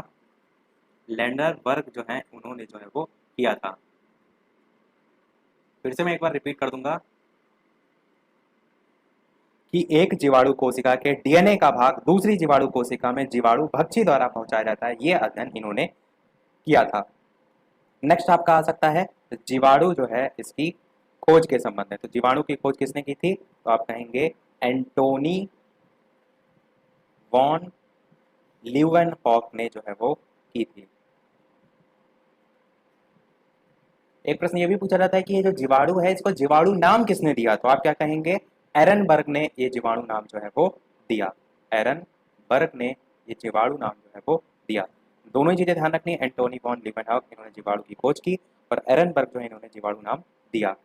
लैंडरबर्ग जो है उन्होंने जो है वो किया था। फिर से मैं एक बार रिपीट कर दूंगा कि एक जीवाणु कोशिका के डीएनए का भाग दूसरी जीवाणु कोशिका में जीवाणु भक्षी द्वारा पहुंचाया जाता है, ये अध्ययन इन्होंने किया था। नेक्स्ट आपका आ सकता है जीवाणु जो है इसकी खोज के संबंध में। तो जीवाणु की खोज किसने की थी? तो आप कहेंगे एंटोनी वॉन ल्यूवेनहॉक ने जो है वो की थी। एक प्रश्न ये भी पूछा जाता है कि ये जो जीवाणु है इसको जीवाणु नाम किसने दिया? तो आप क्या कहेंगे? एरनबर्ग ने ये जीवाणु नाम जो है वो दिया। एरनबर्ग ने ये जीवाणु नाम जो है वो दिया। दोनों ही चीजें ध्यान रखनी है, एंटोनी वॉन ल्यूवेनहॉक इन्होंने जीवाणु की खोज की और एरनबर्ग जो है इन्होंने जीवाणु नाम दिया।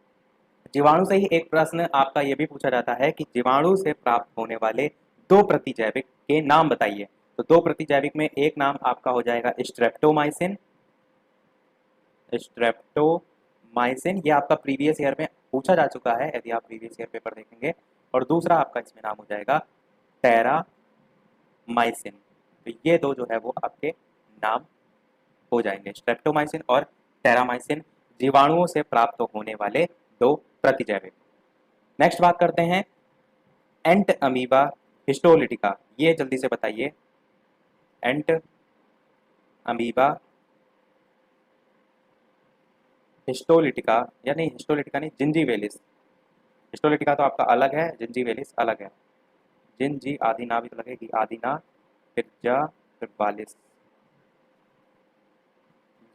जीवाणु से ही एक प्रश्न आपका ये भी पूछा जाता है कि जीवाणु से प्राप्त होने वाले दो प्रतिजैविक के नाम बताइए। तो दो प्रतिजैविक में एक नाम आपका हो जाएगा स्ट्रेप्टोमाइसिन। स्ट्रेप्टोमाइसिन ये आपका प्रीवियस ईयर में पूछा जा चुका है यदि आप प्रीवियस ईयर पेपर देखेंगे। और दूसरा आपका इसमें नाम हो जाएगा टेरामाइसिन। तो ये दो जो है वो आपके नाम हो जाएंगे, स्ट्रेप्टोमाइसिन और टेरामाइसिन, जीवाणुओं से प्राप्त होने वाले दो प्रतिजैविक। नेक्स्ट बात करते हैं एंट अमीबा हिस्टोलिटिका। ये जल्दी से बताइए, एंट अमीबा हिस्टोलिटिका, या नहीं हिस्टोलिटिका नहीं, जिंजीवेलिस। हिस्टोलिटिका तो आपका अलग है, जिंजीवेलिस अलग है। जिंजी आदि ना भी तो लगेगी, आदि ना फिर जा फिर वालिस।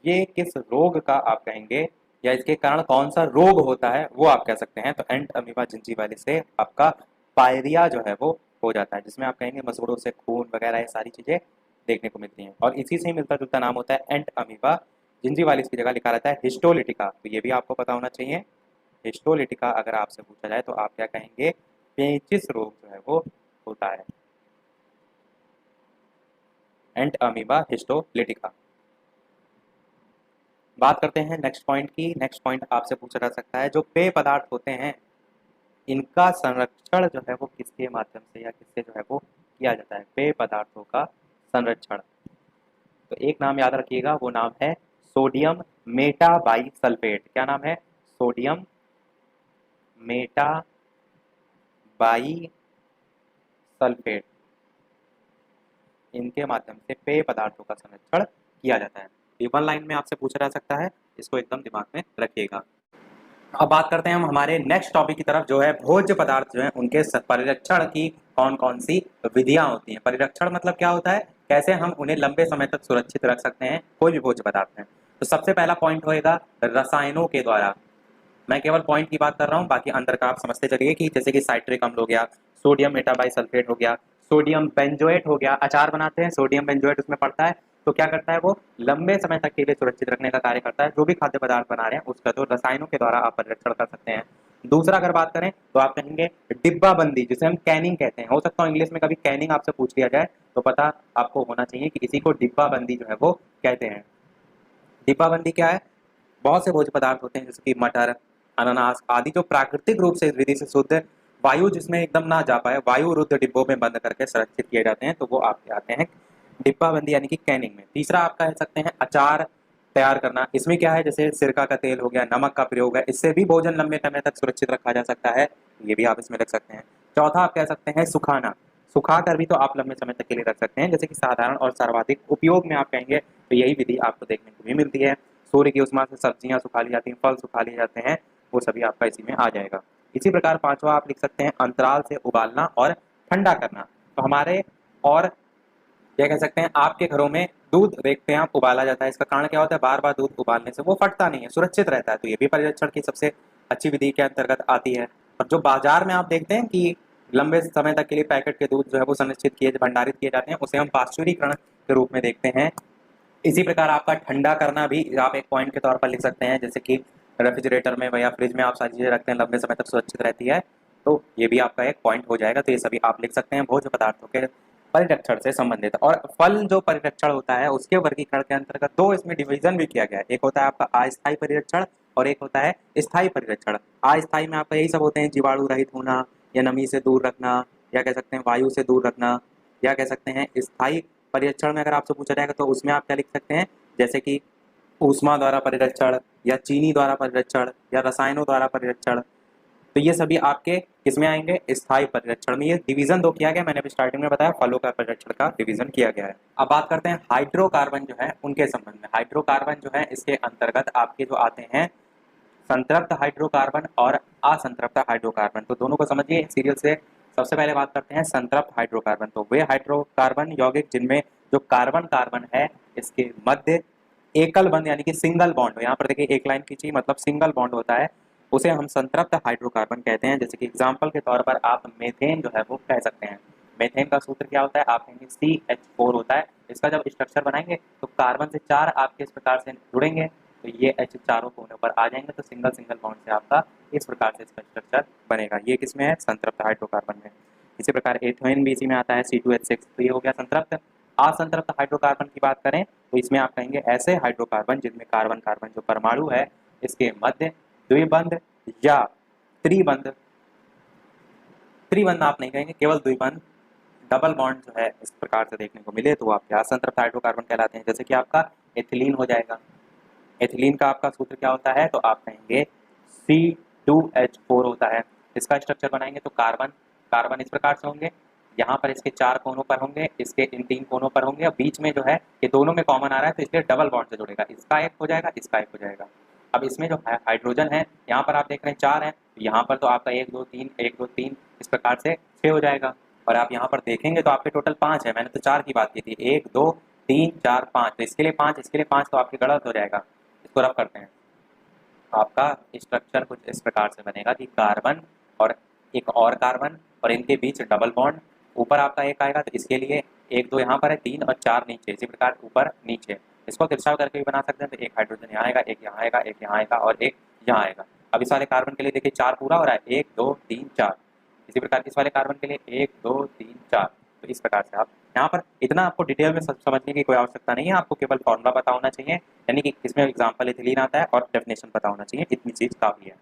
ये किस रोग का आप कहेंगे, या इसके कारण कौन सा रोग होता है वो आप कह सकते हैं। तो एंट अमीबा जिंजीवालिस से आपका पायरिया जो है वो हो जाता है, जिसमें आप कहेंगे मसूड़ों से खून वगैरह ये सारी चीजें देखने को मिलती हैं। और इसी से ही मिलता जुलता नाम होता है एंट अमीबा जिंजीवालिस की जगह लिखा रहता है हिस्टोलिटिका। तो ये भी आपको पता होना चाहिए। हिस्टोलिटिका अगर आपसे पूछा जाए तो आप क्या कहेंगे, पेचिस रोग जो है वो होता है, एंट अमीबा हिस्टोलिटिका। बात करते हैं नेक्स्ट पॉइंट की। नेक्स्ट पॉइंट आपसे पूछा जा सकता है जो पेय पदार्थ होते हैं इनका संरक्षण जो है वो किसके माध्यम से या किससे जो है वो किया जाता है, पेय पदार्थों का संरक्षण। तो एक नाम याद रखिएगा, वो नाम है सोडियम मेटाबाइसल्फेट। क्या नाम है, सोडियम मेटाबाइसल्फेट। इनके माध्यम से पेय पदार्थों का संरक्षण किया जाता है। ये वन लाइन में आपसे पूछा जा सकता है, इसको एकदम दिमाग में रखिएगा। अब बात करते हैं हम हमारे नेक्स्ट टॉपिक की तरफ, जो है भोज्य पदार्थ जो है उनके परिरक्षण की कौन कौन सी विधियां होती हैं। परिरक्षण मतलब क्या होता है, कैसे हम उन्हें लंबे समय तक सुरक्षित रख सकते हैं, कोई भी भोज्य पदार्थ है। तो सबसे पहला पॉइंट होएगा रसायनों के द्वारा। मैं केवल पॉइंट की बात कर रहा हूँ, बाकी अंदर का आप समझते चलिए कि जैसे कि साइट्रिक अम्ल हो गया, सोडियम मेटाबाइसल्फेट हो गया, सोडियम बेंजोएट हो गया, अचार बनाते हैं सोडियम बेंजोएट उसमें पड़ता है। तो क्या करता है, वो लंबे समय तक के लिए सुरक्षित रखने का कार्य करता है। जो भी खाद्य पदार्थ बना रहे हैं उसका तो रसायनों के द्वारा आप परिरक्षण कर सकते हैं। दूसरा अगर बात करें तो आप कहेंगे डिब्बाबंदी, जिसे हम कैनिंग कहते हैं। हो सकता है इंग्लिश में कभी कैनिंग आपसे पूछ लिया जाए तो पता आपको होना चाहिए कि इसी को डिब्बाबंदी जो है वो कहते हैं। डिब्बाबंदी क्या है, बहुत से भोज्य पदार्थ होते हैं जैसे कि मटर, अनानास आदि, जो प्राकृतिक रूप से इस विधि से शुद्ध वायु जिसमें एकदम ना जा पाए, वायु रुद्ध डिब्बों में बंद करके संरक्षित किए जाते हैं, तो वो आपके आते हैं डिब्बाबंदी यानी कि कैनिंग में। तीसरा आप कह सकते हैं अचार तैयार करना। इसमें क्या है, जैसे सिरका का तेल हो गया, नमक का प्रयोग है, इससे भी भोजन लंबे समय तक सुरक्षित रखा जा सकता है, ये भी आप इसमें रख सकते हैं। चौथा आप कह सकते हैं सुखाना। सुखा कर भी तो आप लंबे समय तक के लिए रख सकते हैं, जैसे कि साधारण और सर्वाधिक उपयोग में आप कहेंगे तो यही विधि आपको देखने को भी मिलती है। सूर्य की उष्मा से सब्जियां सुखा ली जाती हैं, फल सुखा लिए जाते हैं, वो सभी आपका इसी में आ जाएगा। इसी प्रकार पांचवा आप लिख सकते हैं अंतराल से उबालना और ठंडा करना। तो हमारे और क्या कह सकते हैं, आपके घरों में दूध देखते हैं आप उबाला जाता है, इसका कारण क्या होता है, बार बार दूध उबालने से वो फटता नहीं है, सुरक्षित रहता है। तो ये भी परिरक्षण की सबसे अच्छी विधि के अंतर्गत आती है। और जो बाजार में आप देखते हैं कि लंबे समय तक के लिए पैकेट के दूध जो है वो संरक्षित किए भंडारित किए जाते हैं, उसे हम पाश्चुरीकरण के रूप में देखते हैं। इसी प्रकार आपका ठंडा करना भी आप एक पॉइंट के तौर पर लिख सकते हैं, जैसे कि रेफ्रिजरेटर में या फ्रिज में आप सारी चीजें रखते हैं, लंबे समय तक सुरक्षित रहती है, तो ये भी आपका एक पॉइंट हो जाएगा। तो ये सभी आप लिख सकते हैं भोज्य पदार्थों के परिरक्षण से संबंधित। और फल जो परिरक्षण होता है उसके वर्गीकरण के अंतर्गत दो इसमें डिवीजन भी किया गया है। एक होता है आपका अस्थायी परिरक्षण और एक होता है स्थायी परिरक्षण। अस्थायी में आपका यही सब होते हैं, जीवाणु रहित होना या नमी से दूर रखना, या कह सकते हैं वायु से दूर रखना, या कह सकते हैं स्थायी परिरक्षण में अगर आपसे पूछा जाएगा तो उसमें आप क्या लिख सकते हैं, जैसे कि ऊष्मा द्वारा परिरक्षण या चीनी द्वारा परिरक्षण या रसायनों द्वारा परिरक्षण। तो ये सभी आपके किसमें आएंगे, स्थायी परिरक्षण में। ये डिवीजन दो किया गया, मैंने अभी स्टार्टिंग में बताया फलों का परिरक्षण का डिवीजन किया गया है। अब बात करते हैं हाइड्रोकार्बन जो है उनके संबंध में। हाइड्रोकार्बन जो है इसके अंतर्गत आपके जो आते हैं संतृप्त हाइड्रोकार्बन और असंतृप्त हाइड्रोकार्बन। तो दोनों को समझिए सीरियल से। सबसे पहले बात करते हैं संतृप्त हाइड्रोकार्बन। तो वे हाइड्रोकार्बन यौगिक जिनमें जो कार्बन कार्बन है इसके मध्य एकल बंध यानी कि सिंगल बॉन्ड हो, यहाँ पर देखिए एक लाइन खींची मतलब सिंगल बॉन्ड होता है, उसे हम संतृप्त हाइड्रोकार्बन कहते हैं। जैसे कि एग्जाम्पल के तौर पर आप मेथेन जो है वो कह सकते हैं। मेथेन का सूत्र क्या होता है, आप कहेंगे CH4 होता है। इसका जब स्ट्रक्चर बनाएंगे तो कार्बन से 4 आपके इस प्रकार से जुड़ेंगे, तो ये H चारों कोने पर आ जाएंगे, तो सिंगल सिंगल बॉन्ड से आपका इस प्रकार से इसका स्ट्रक्चर बनेगा। ये किसमें है, संतृप्त हाइड्रोकार्बन में। इसी प्रकार एथेन भी इसी में आता है, C2H6। तो ये हो गया संतृप्त। असंतृप्त हाइड्रोकार्बन की बात करें तो इसमें आप कहेंगे ऐसे हाइड्रोकार्बन जिनमें कार्बन कार्बन जो परमाणु है इसके मध्य द्विबंध या त्रिबंध, त्रिबंध आप नहीं कहेंगे, केवल द्विबंध डबल बॉन्ड जो है इस प्रकार से देखने को मिले तो वो आपके असंतृप्त हाइड्रोकार्बन कहलाते हैं। जैसे कि आपका एथिलीन हो जाएगा। एथिलीन का आपका सूत्र क्या होता है तो आप कहेंगे C2H4 होता है। इसका स्ट्रक्चर बनाएंगे तो कार्बन कार्बन इस प्रकार से होंगे, यहाँ पर इसके 4 कोनों पर होंगे, इसके इन 3 कोनों पर होंगे और बीच में जो है ये दोनों में कॉमन आ रहा है तो इसलिए डबल बॉन्ड से जुड़ेगा, इसका एक हो जाएगा, इसका एक हो जाएगा। अब इसमें जो हाइड्रोजन है यहाँ पर आप देख रहे हैं 4 है, यहाँ पर तो आपका 1 2 3 1 2 3 इस प्रकार से 6 हो जाएगा। और आप यहाँ पर देखेंगे तो आपके टोटल 5 है, मैंने तो 4 की बात की थी, 1 2 3 4 5, तो इसके लिए 5 इसके लिए 5 तो आपके गलत हो जाएगा। इसको रब करते हैं, आपका स्ट्रक्चर कुछ इस प्रकार से बनेगा कि कार्बन और एक और कार्बन और इनके बीच डबल बॉन्ड, ऊपर आपका एक आएगा तो इसके लिए 1 2 यहाँ पर है, 3 और 4 नीचे, इसी प्रकार ऊपर नीचे इसको तिरछा करके भी बना सकते हैं। तो एक हाइड्रोजन यहाँ आएगा, एक यहाँ आएगा, एक यहाँ आएगा और एक यहाँ आएगा। अब इस वाले कार्बन के लिए देखिए 4 पूरा हो रहा है, 1 2 3 4। इसी प्रकार इस वाले कार्बन के लिए 1 2 3 4। तो इस प्रकार से आप यहाँ पर इतना आपको डिटेल में समझने की कोई आवश्यकता नहीं है, आपको केवल फॉर्मूला पता होना चाहिए, यानी कि इसमें एग्जाम्पल एथिलीन आता है और डेफिनेशन पता होना चाहिए, इतनी चीज काफी है।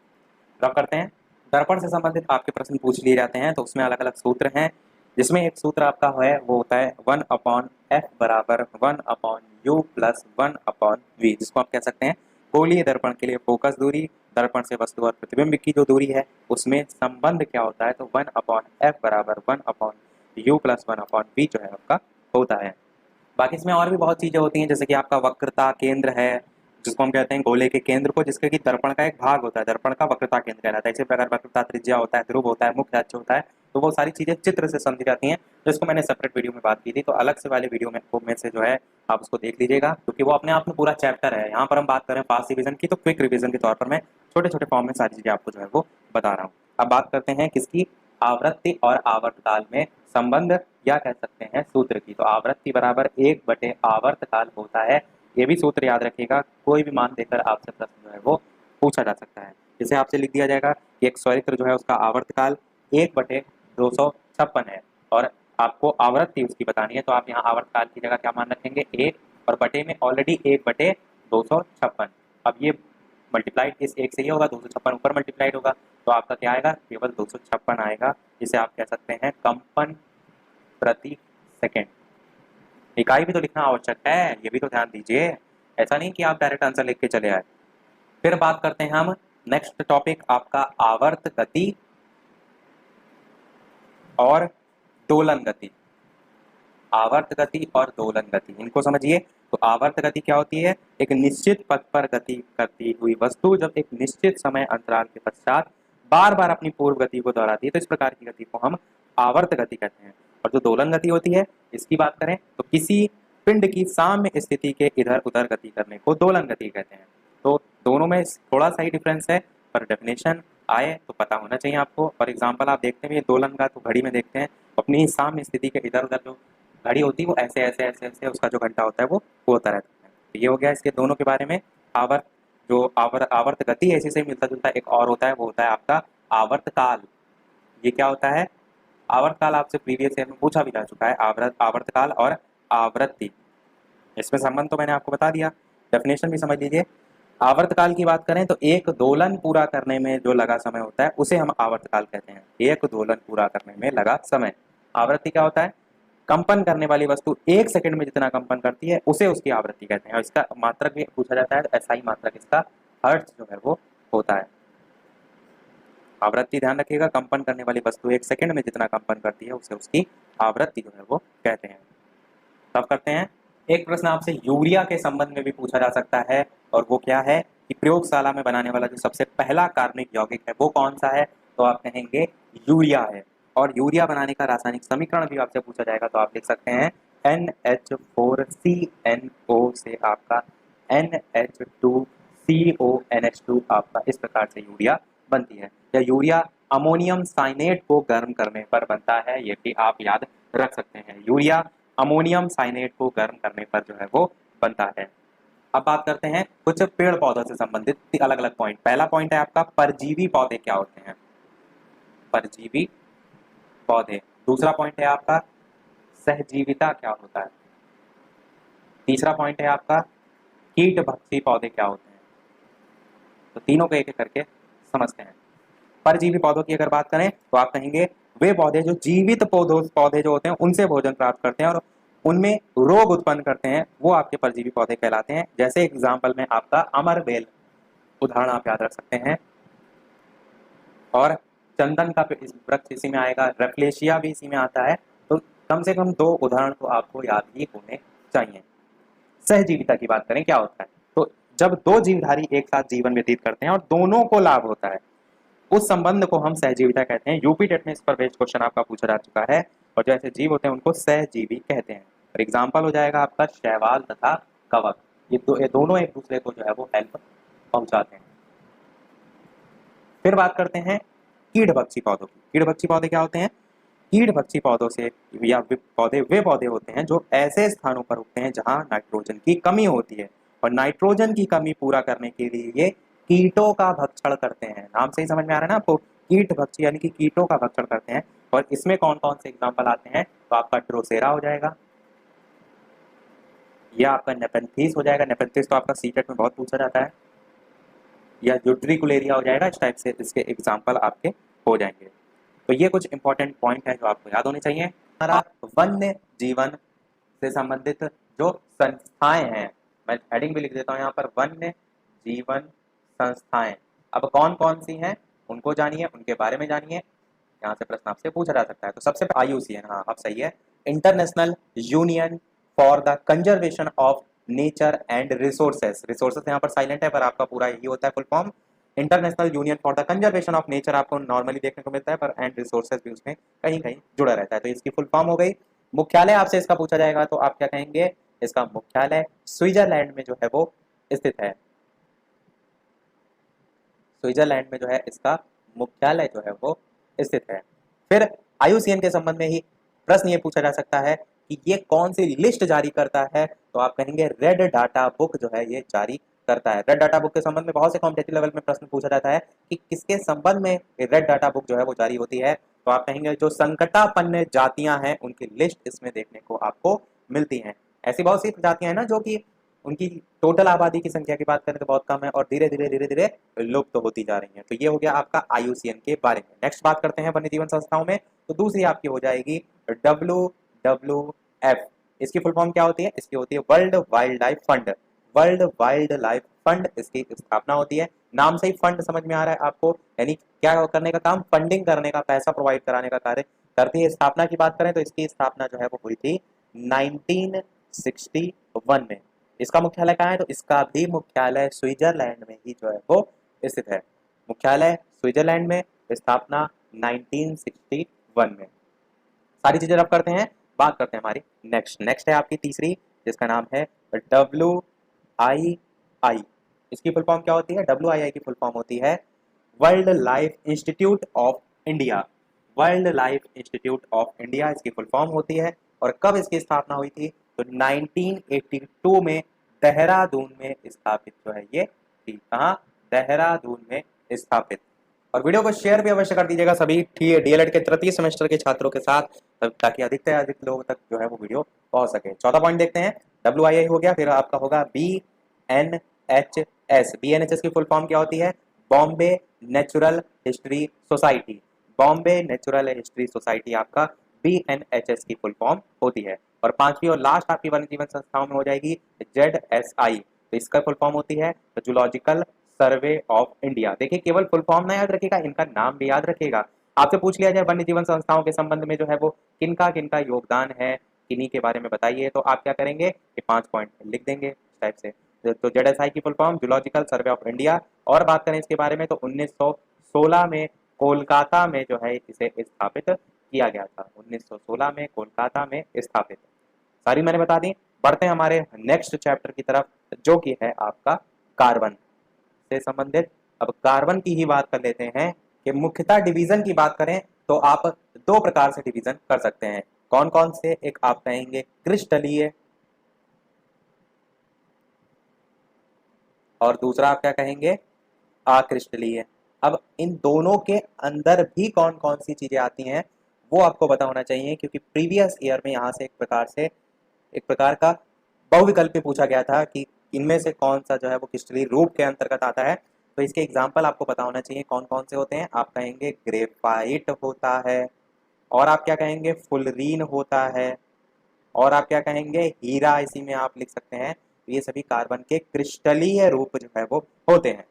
ड्रॉ करते हैं। दर्पण से संबंधित आपके प्रश्न पूछ लिए जाते हैं तो उसमें अलग अलग सूत्र हैं, जिसमें एक सूत्र आपका है वो होता है 1/f बराबर 1/u प्लस 1/v, जिसको आप कह सकते हैं गोलीय दर्पण के लिए फोकस दूरी, दर्पण से वस्तु और प्रतिबिंब की जो दूरी है उसमें संबंध क्या होता है तो 1/f बराबर 1/u प्लस 1/v जो है आपका होता है। बाकी इसमें और भी बहुत चीजें होती हैं, जैसे कि आपका वक्रता केंद्र है जिसको हम कहते हैं गोले के केंद्र को, जिसके कि दर्पण का एक भाग होता है, दर्पण का वक्रता केंद्र कहलाता है। इसी प्रकार वक्रता त्रिज्या होता है, ध्रुव होता है, मुख्य अक्ष होता है, तो वो सारी चीजें चित्र से समझी जाती हैं, जिसको मैंने सेपरेट वीडियो में बात की थी, तो अलग से वाले वीडियो में से जो है आप उसको देख लीजिएगा, क्योंकि वो अपने आप में पूरा चैप्टर है। यहाँ पर हम बात करें फास्ट रिविजन की तो क्विक रिविजन के तौर पर मैं छोटे छोटे फॉर्म में सारी चीजें आपको जो है वो बता रहा हूँ। अब बात करते हैं किसकी, आवृत्ति और आवर्तकाल में संबंध या कह सकते हैं सूत्र की। तो आवृत्ति बराबर 1/आवर्तकाल होता है, ये भी सूत्र याद रखिएगा, कोई भी मान देकर आपसे प्रश्न जो है वो पूछा जा सकता है। जैसे आपसे लिख दिया जाएगा कि एक सॉलित्र जो है उसका आवर्तकाल 1/256 है और आपको आवृत्ति उसकी बतानी है, तो आप यहाँ आवर्तकाल की जगह क्या मान रखेंगे 1 और बटे में ऑलरेडी 1/256। अब ये मल्टीप्लाइड इस 1 से ये होगा, 256 ऊपर मल्टीप्लाइड होगा तो आपका क्या आएगा, केवल 256 आएगा, जिसे आप कह सकते हैं कंपन प्रति सेकेंड। इकाई भी तो लिखना आवश्यक है, ये भी तो ध्यान दीजिए, ऐसा नहीं कि आप डायरेक्ट आंसर लिख के चले आए। फिर बात करते हैं हम नेक्स्ट टॉपिक आपका आवर्त गति और दोलन गति। आवर्त गति और दोलन गति, इनको समझिए। तो आवर्त गति क्या होती है, एक निश्चित पथ पर गति करती हुई वस्तु जब एक निश्चित समय अंतराल के पश्चात बार बार अपनी पूर्व गति को दोहराती है तो इस प्रकार की गति को हम आवर्त गति कहते हैं। और जो दोलन गति होती है इसकी बात करें तो किसी पिंड की साम्य स्थिति के इधर उधर गति करने को दोलन गति कहते हैं। तो दोनों में थोड़ा सा ही डिफरेंस है, पर डेफिनेशन आए तो पता होना चाहिए आपको। फॉर एग्जाम्पल आप देखते हैं दोलन का, तो घड़ी में देखते हैं अपनी साम्य स्थिति के इधर उधर जो घड़ी होती है वो ऐसे ऐसे ऐसे ऐसे उसका जो घंटा होता है वो होता रहता है। तो ये हो गया इसके दोनों के बारे में। आवर्त जो आवर्त गति है इसी से मिलता जुलता एक और होता है, वो होता है आपका आवर्तकाल। ये क्या होता है, आवर्तकाल आपसे प्रीवियस ईयर में पूछा भी जा चुका है, आवर्तकाल और आवृत्ति, इसमें संबंध तो मैंने आपको बता दिया, डेफिनेशन भी समझ लीजिए। आवर्तकाल की बात करें तो एक दोलन पूरा करने में जो लगा समय होता है उसे हम आवर्तकाल कहते हैं, एक दोलन पूरा करने में लगा समय। आवृत्ति क्या होता है, कंपन करने वाली वस्तु 1 सेकंड में जितना कंपन करती है उसे उसकी आवृत्ति कहते हैं। और इसका मात्रक भी पूछा जाता है तो ऐसा ही मात्रक इसका हर्ट्ज जो है वो होता है। आवृत्ति ध्यान रखिएगा, कंपन करने वाली वस्तु 1 सेकंड में जितना कंपन करती है उसे उसकी आवृत्ति जो है वो कहते हैं। तब करते हैं एक प्रश्न आपसे यूरिया के संबंध में भी पूछा जा सकता है, और वो क्या है कि प्रयोगशाला में बनाने वाला जो सबसे पहला कार्बनिक यौगिक है वो कौन सा है, तो आप कहेंगे यूरिया है। और यूरिया बनाने का रासायनिक समीकरण भी आपसे पूछा जाएगा तो आप लिख सकते हैं NH4CNO से आपका NH2CONH2 आपका इस प्रकार से यूरिया बनती है। या यूरिया अमोनियम साइनेट को गर्म करने पर बनता है, ये भी आप याद रख सकते हैं, यूरिया अमोनियम साइनेट को गर्म करने पर जो है वो बनता है। अब बात करते हैं कुछ पेड़ पौधों से संबंधित अलग अलग पॉइंट। पहला पॉइंट है आपका परजीवी पौधे क्या होते हैं, परजीवी पौधे। दूसरा पॉइंट है आपका सहजीविता क्या होता है, तीसरा पॉइंट है आपका कीट भक्षी पौधे क्या होते हैं। तो तीनों को एक एक करके समझते हैं। परजीवी पौधों की अगर बात करें तो आप कहेंगे वे पौधे जो जीवित पौधे जो होते हैं उनसे भोजन प्राप्त करते हैं और उनमें रोग उत्पन्न करते हैं, वो आपके परजीवी पौधे कहलाते हैं। जैसे एग्जाम्पल में आपका अमरबेल उदाहरण आप याद रख सकते हैं, और चंदन का इस वृक्ष इसी में आएगा, रेफ्लेशिया भी इसी में आता है। तो कम से कम 2 उदाहरण तो आपको याद ही होने चाहिए। सहजीविता की बात करें क्या होता है, तो जब 2 जीवधारी एक साथ जीवन व्यतीत करते हैं और दोनों को लाभ होता है, उस संबंध को हम सहजीविता कहते हैं। यूपी टेट में इस पर बेस्ड क्वेश्चन आपका पूछा जा चुका है, और जो ऐसे जीव होते हैं उनको सहजीवी कहते हैं। और एग्जाम्पल हो जाएगा आपका शैवाल तथा कवक। ये दोनों एक दूसरे को जो है वो हेल्प पहुंचाते हैं। फिर बात करते हैं कीड़भक्षी पौधों की। कीड़भक्षी पौधे क्या होते हैं? कीड़भक्षी पौधों से या वे पौधे होते हैं जो ऐसे स्थानों पर उगते हैं जहां नाइट्रोजन की कमी होती है, और नाइट्रोजन की कमी पूरा करने के लिए ये कीटों का भक्षण करते हैं। नाम से ही समझ में आ रहा है ना आपको, कीट भक्षी यानी कि कीटों का भक्षण करते हैं। और इसमें कौन कौन से एग्जाम्पल आते हैं, तो आपका ड्रोसेरा हो जाएगा, या आपका नेपेंथीस हो जाएगा। नेपेंथीस तो आपका सीटेट में बहुत पूछा जाता है, या यूट्रिकुलेरिया हो जाएगा। इस टाइप से इसके एग्जाम्पल आपके हो जाएंगे। तो ये कुछ इंपॉर्टेंट पॉइंट है जो आपको याद होने चाहिए। हमारा वन्य जीवन से संबंधित जो संस्थाएं हैं, मैं हेडिंग भी लिख देता हूँ यहाँ पर, वन्य जीवन संस्थाएं। अब कौन कौन सी हैं उनको जानिए, उनके बारे में जानिए, यहाँ से प्रश्न आपसे पूछा जा सकता है। तो सबसे पहले IUCN, हाँ अब सही है, international union for the conservation of nature and resources. Resources यहाँ पर साइलेंट है, पर आपका पूरा यही होता है full form. International union for the conservation of nature आपको नॉर्मली देखने को मिलता है, पर एंड रिसोर्सेज भी उसमें कहीं कहीं जुड़ा रहता है। तो इसकी फुल फॉर्म हो गई। मुख्यालय आपसे इसका पूछा जाएगा तो आप क्या कहेंगे, इसका मुख्यालय स्विट्जरलैंड में जो है वो स्थित है। स्विट्जरलैंड में जो है इसका मुख्यालय जो है वो स्थित है। फिर IUCN के संबंध में ही प्रश्न ये पूछा जा सकता है कि ये कौन सी लिस्ट जारी करता है, तो आप कहेंगे रेड डाटा बुक जो है ये जारी करता है। रेड डाटा बुक के संबंध में बहुत से कॉम्पिटेटिव लेवल में प्रश्न पूछा जाता है कि किसके संबंध में रेड डाटा बुक जो है वो जारी होती है, तो आप कहेंगे जो संकटापन्न जातियां हैं उनकी लिस्ट इसमें देखने को आपको मिलती है। ऐसी बहुत सी जातियां हैं ना जो कि उनकी टोटल आबादी की संख्या की बात करें तो बहुत कम है और धीरे धीरे लुप्त तो होती जा रही है। तो ये हो गया आपका IUCN के बारे में। नेक्स्ट बात करते हैं वन्य जीवन संस्थाओं में, तो दूसरी आपकी हो जाएगी WWF। इसकी फुल फॉर्म क्या होती है? इसकी होती है world wild life fund. World wild life fund इसकी स्थापना होती है। नाम से ही फंड समझ में आ रहा है आपको, यानी क्या करने का काम, फंडिंग करने का, पैसा प्रोवाइड कराने का कार्य करती है। स्थापना की बात करें तो इसकी स्थापना जो है वो हुई थी 1961 में। इसका मुख्यालय कहाँ है, तो इसका भी मुख्यालय स्विट्जरलैंड में ही जो है वो स्थित है। मुख्यालय स्विट्जरलैंड में, स्थापना 1961 में। सारी चीजें रब करते हैं। बात करते हैं हमारी नेक्स्ट है आपकी तीसरी, जिसका नाम है WII। इसकी फुल फॉर्म क्या होती है? WII की फुल फॉर्म होती है world life institute of India. World life institute of India इसकी फुल फॉर्म होती है। और कब इसकी स्थापना हुई थी, तो 1982 में देहरादून में स्थापित जो है ये थी। कहाँ? देहरादून में स्थापित। और वीडियो को शेयर भी अवश्य कर दीजिएगा सभी DLED के तृतीय सेमेस्टर के छात्रों के साथ, ताकि अधिक से अधिक लोगों तक जो है वो वीडियो पहुंच सके। चौथा पॉइंट देखते हैं, WII हो गया, फिर आपका होगा BNHS। BNHS की फुल फॉर्म क्या होती है? Bombay natural history society. Bombay natural history society आपका BNHS की फुल फॉर्म होती है। और पांचवी और लास्ट आपकी वन्य जीवन संस्थाओं में हो जाएगी ZSI। तो इसका फुल फॉर्म होती है जूलॉजिकल सर्वे ऑफ इंडिया। देखिए केवल फुल फॉर्म ना याद रखिएगा, इनका नाम भी याद रखिएगा। आपसे पूछ लिया जाए वन्य जीवन संस्थाओं के संबंध में जो है वो किनका किनका योगदान है, किन्हीं के बारे में बताइए, तो आप क्या करेंगे, ये 5 पॉइंट लिख देंगे इस टाइप से। तो ZSI की full form zoological survey of India. और बात करें इसके बारे में तो 1916 में कोलकाता में जो है इसे स्थापित किया गया था। 1916 में कोलकाता में स्थापित। सारी मैंने बता दी। बढ़ते हैं हमारे नेक्स्ट चैप्टर की तरफ, जो कि है आपका कार्बन से संबंधित। अब कार्बन की ही बात कर लेते हैं कि मुख्यतः डिवीजन की बात करें तो आप 2 प्रकार से डिवीजन कर सकते हैं। कौन कौन से? एक आप कहेंगे क्रिस्टलीय, और दूसरा आप क्या कहेंगे, अक्रिस्टलीय। अब इन दोनों के अंदर भी कौन कौन सी चीजें आती हैं वो आपको पता होना चाहिए, क्योंकि प्रीवियस ईयर में यहाँ से एक प्रकार का बहुविकल्पी पूछा गया था कि इनमें से कौन सा जो है वो क्रिस्टलीय रूप के अंतर्गत आता है। तो इसके एग्जाम्पल आपको पता होना चाहिए कौन कौन से होते हैं। आप कहेंगे ग्रेफाइट होता है, और आप क्या कहेंगे फुलरीन होता है, और आप क्या कहेंगे हीरा इसी में आप लिख सकते हैं। तो ये सभी कार्बन के क्रिस्टलीय रूप जो है वो होते हैं।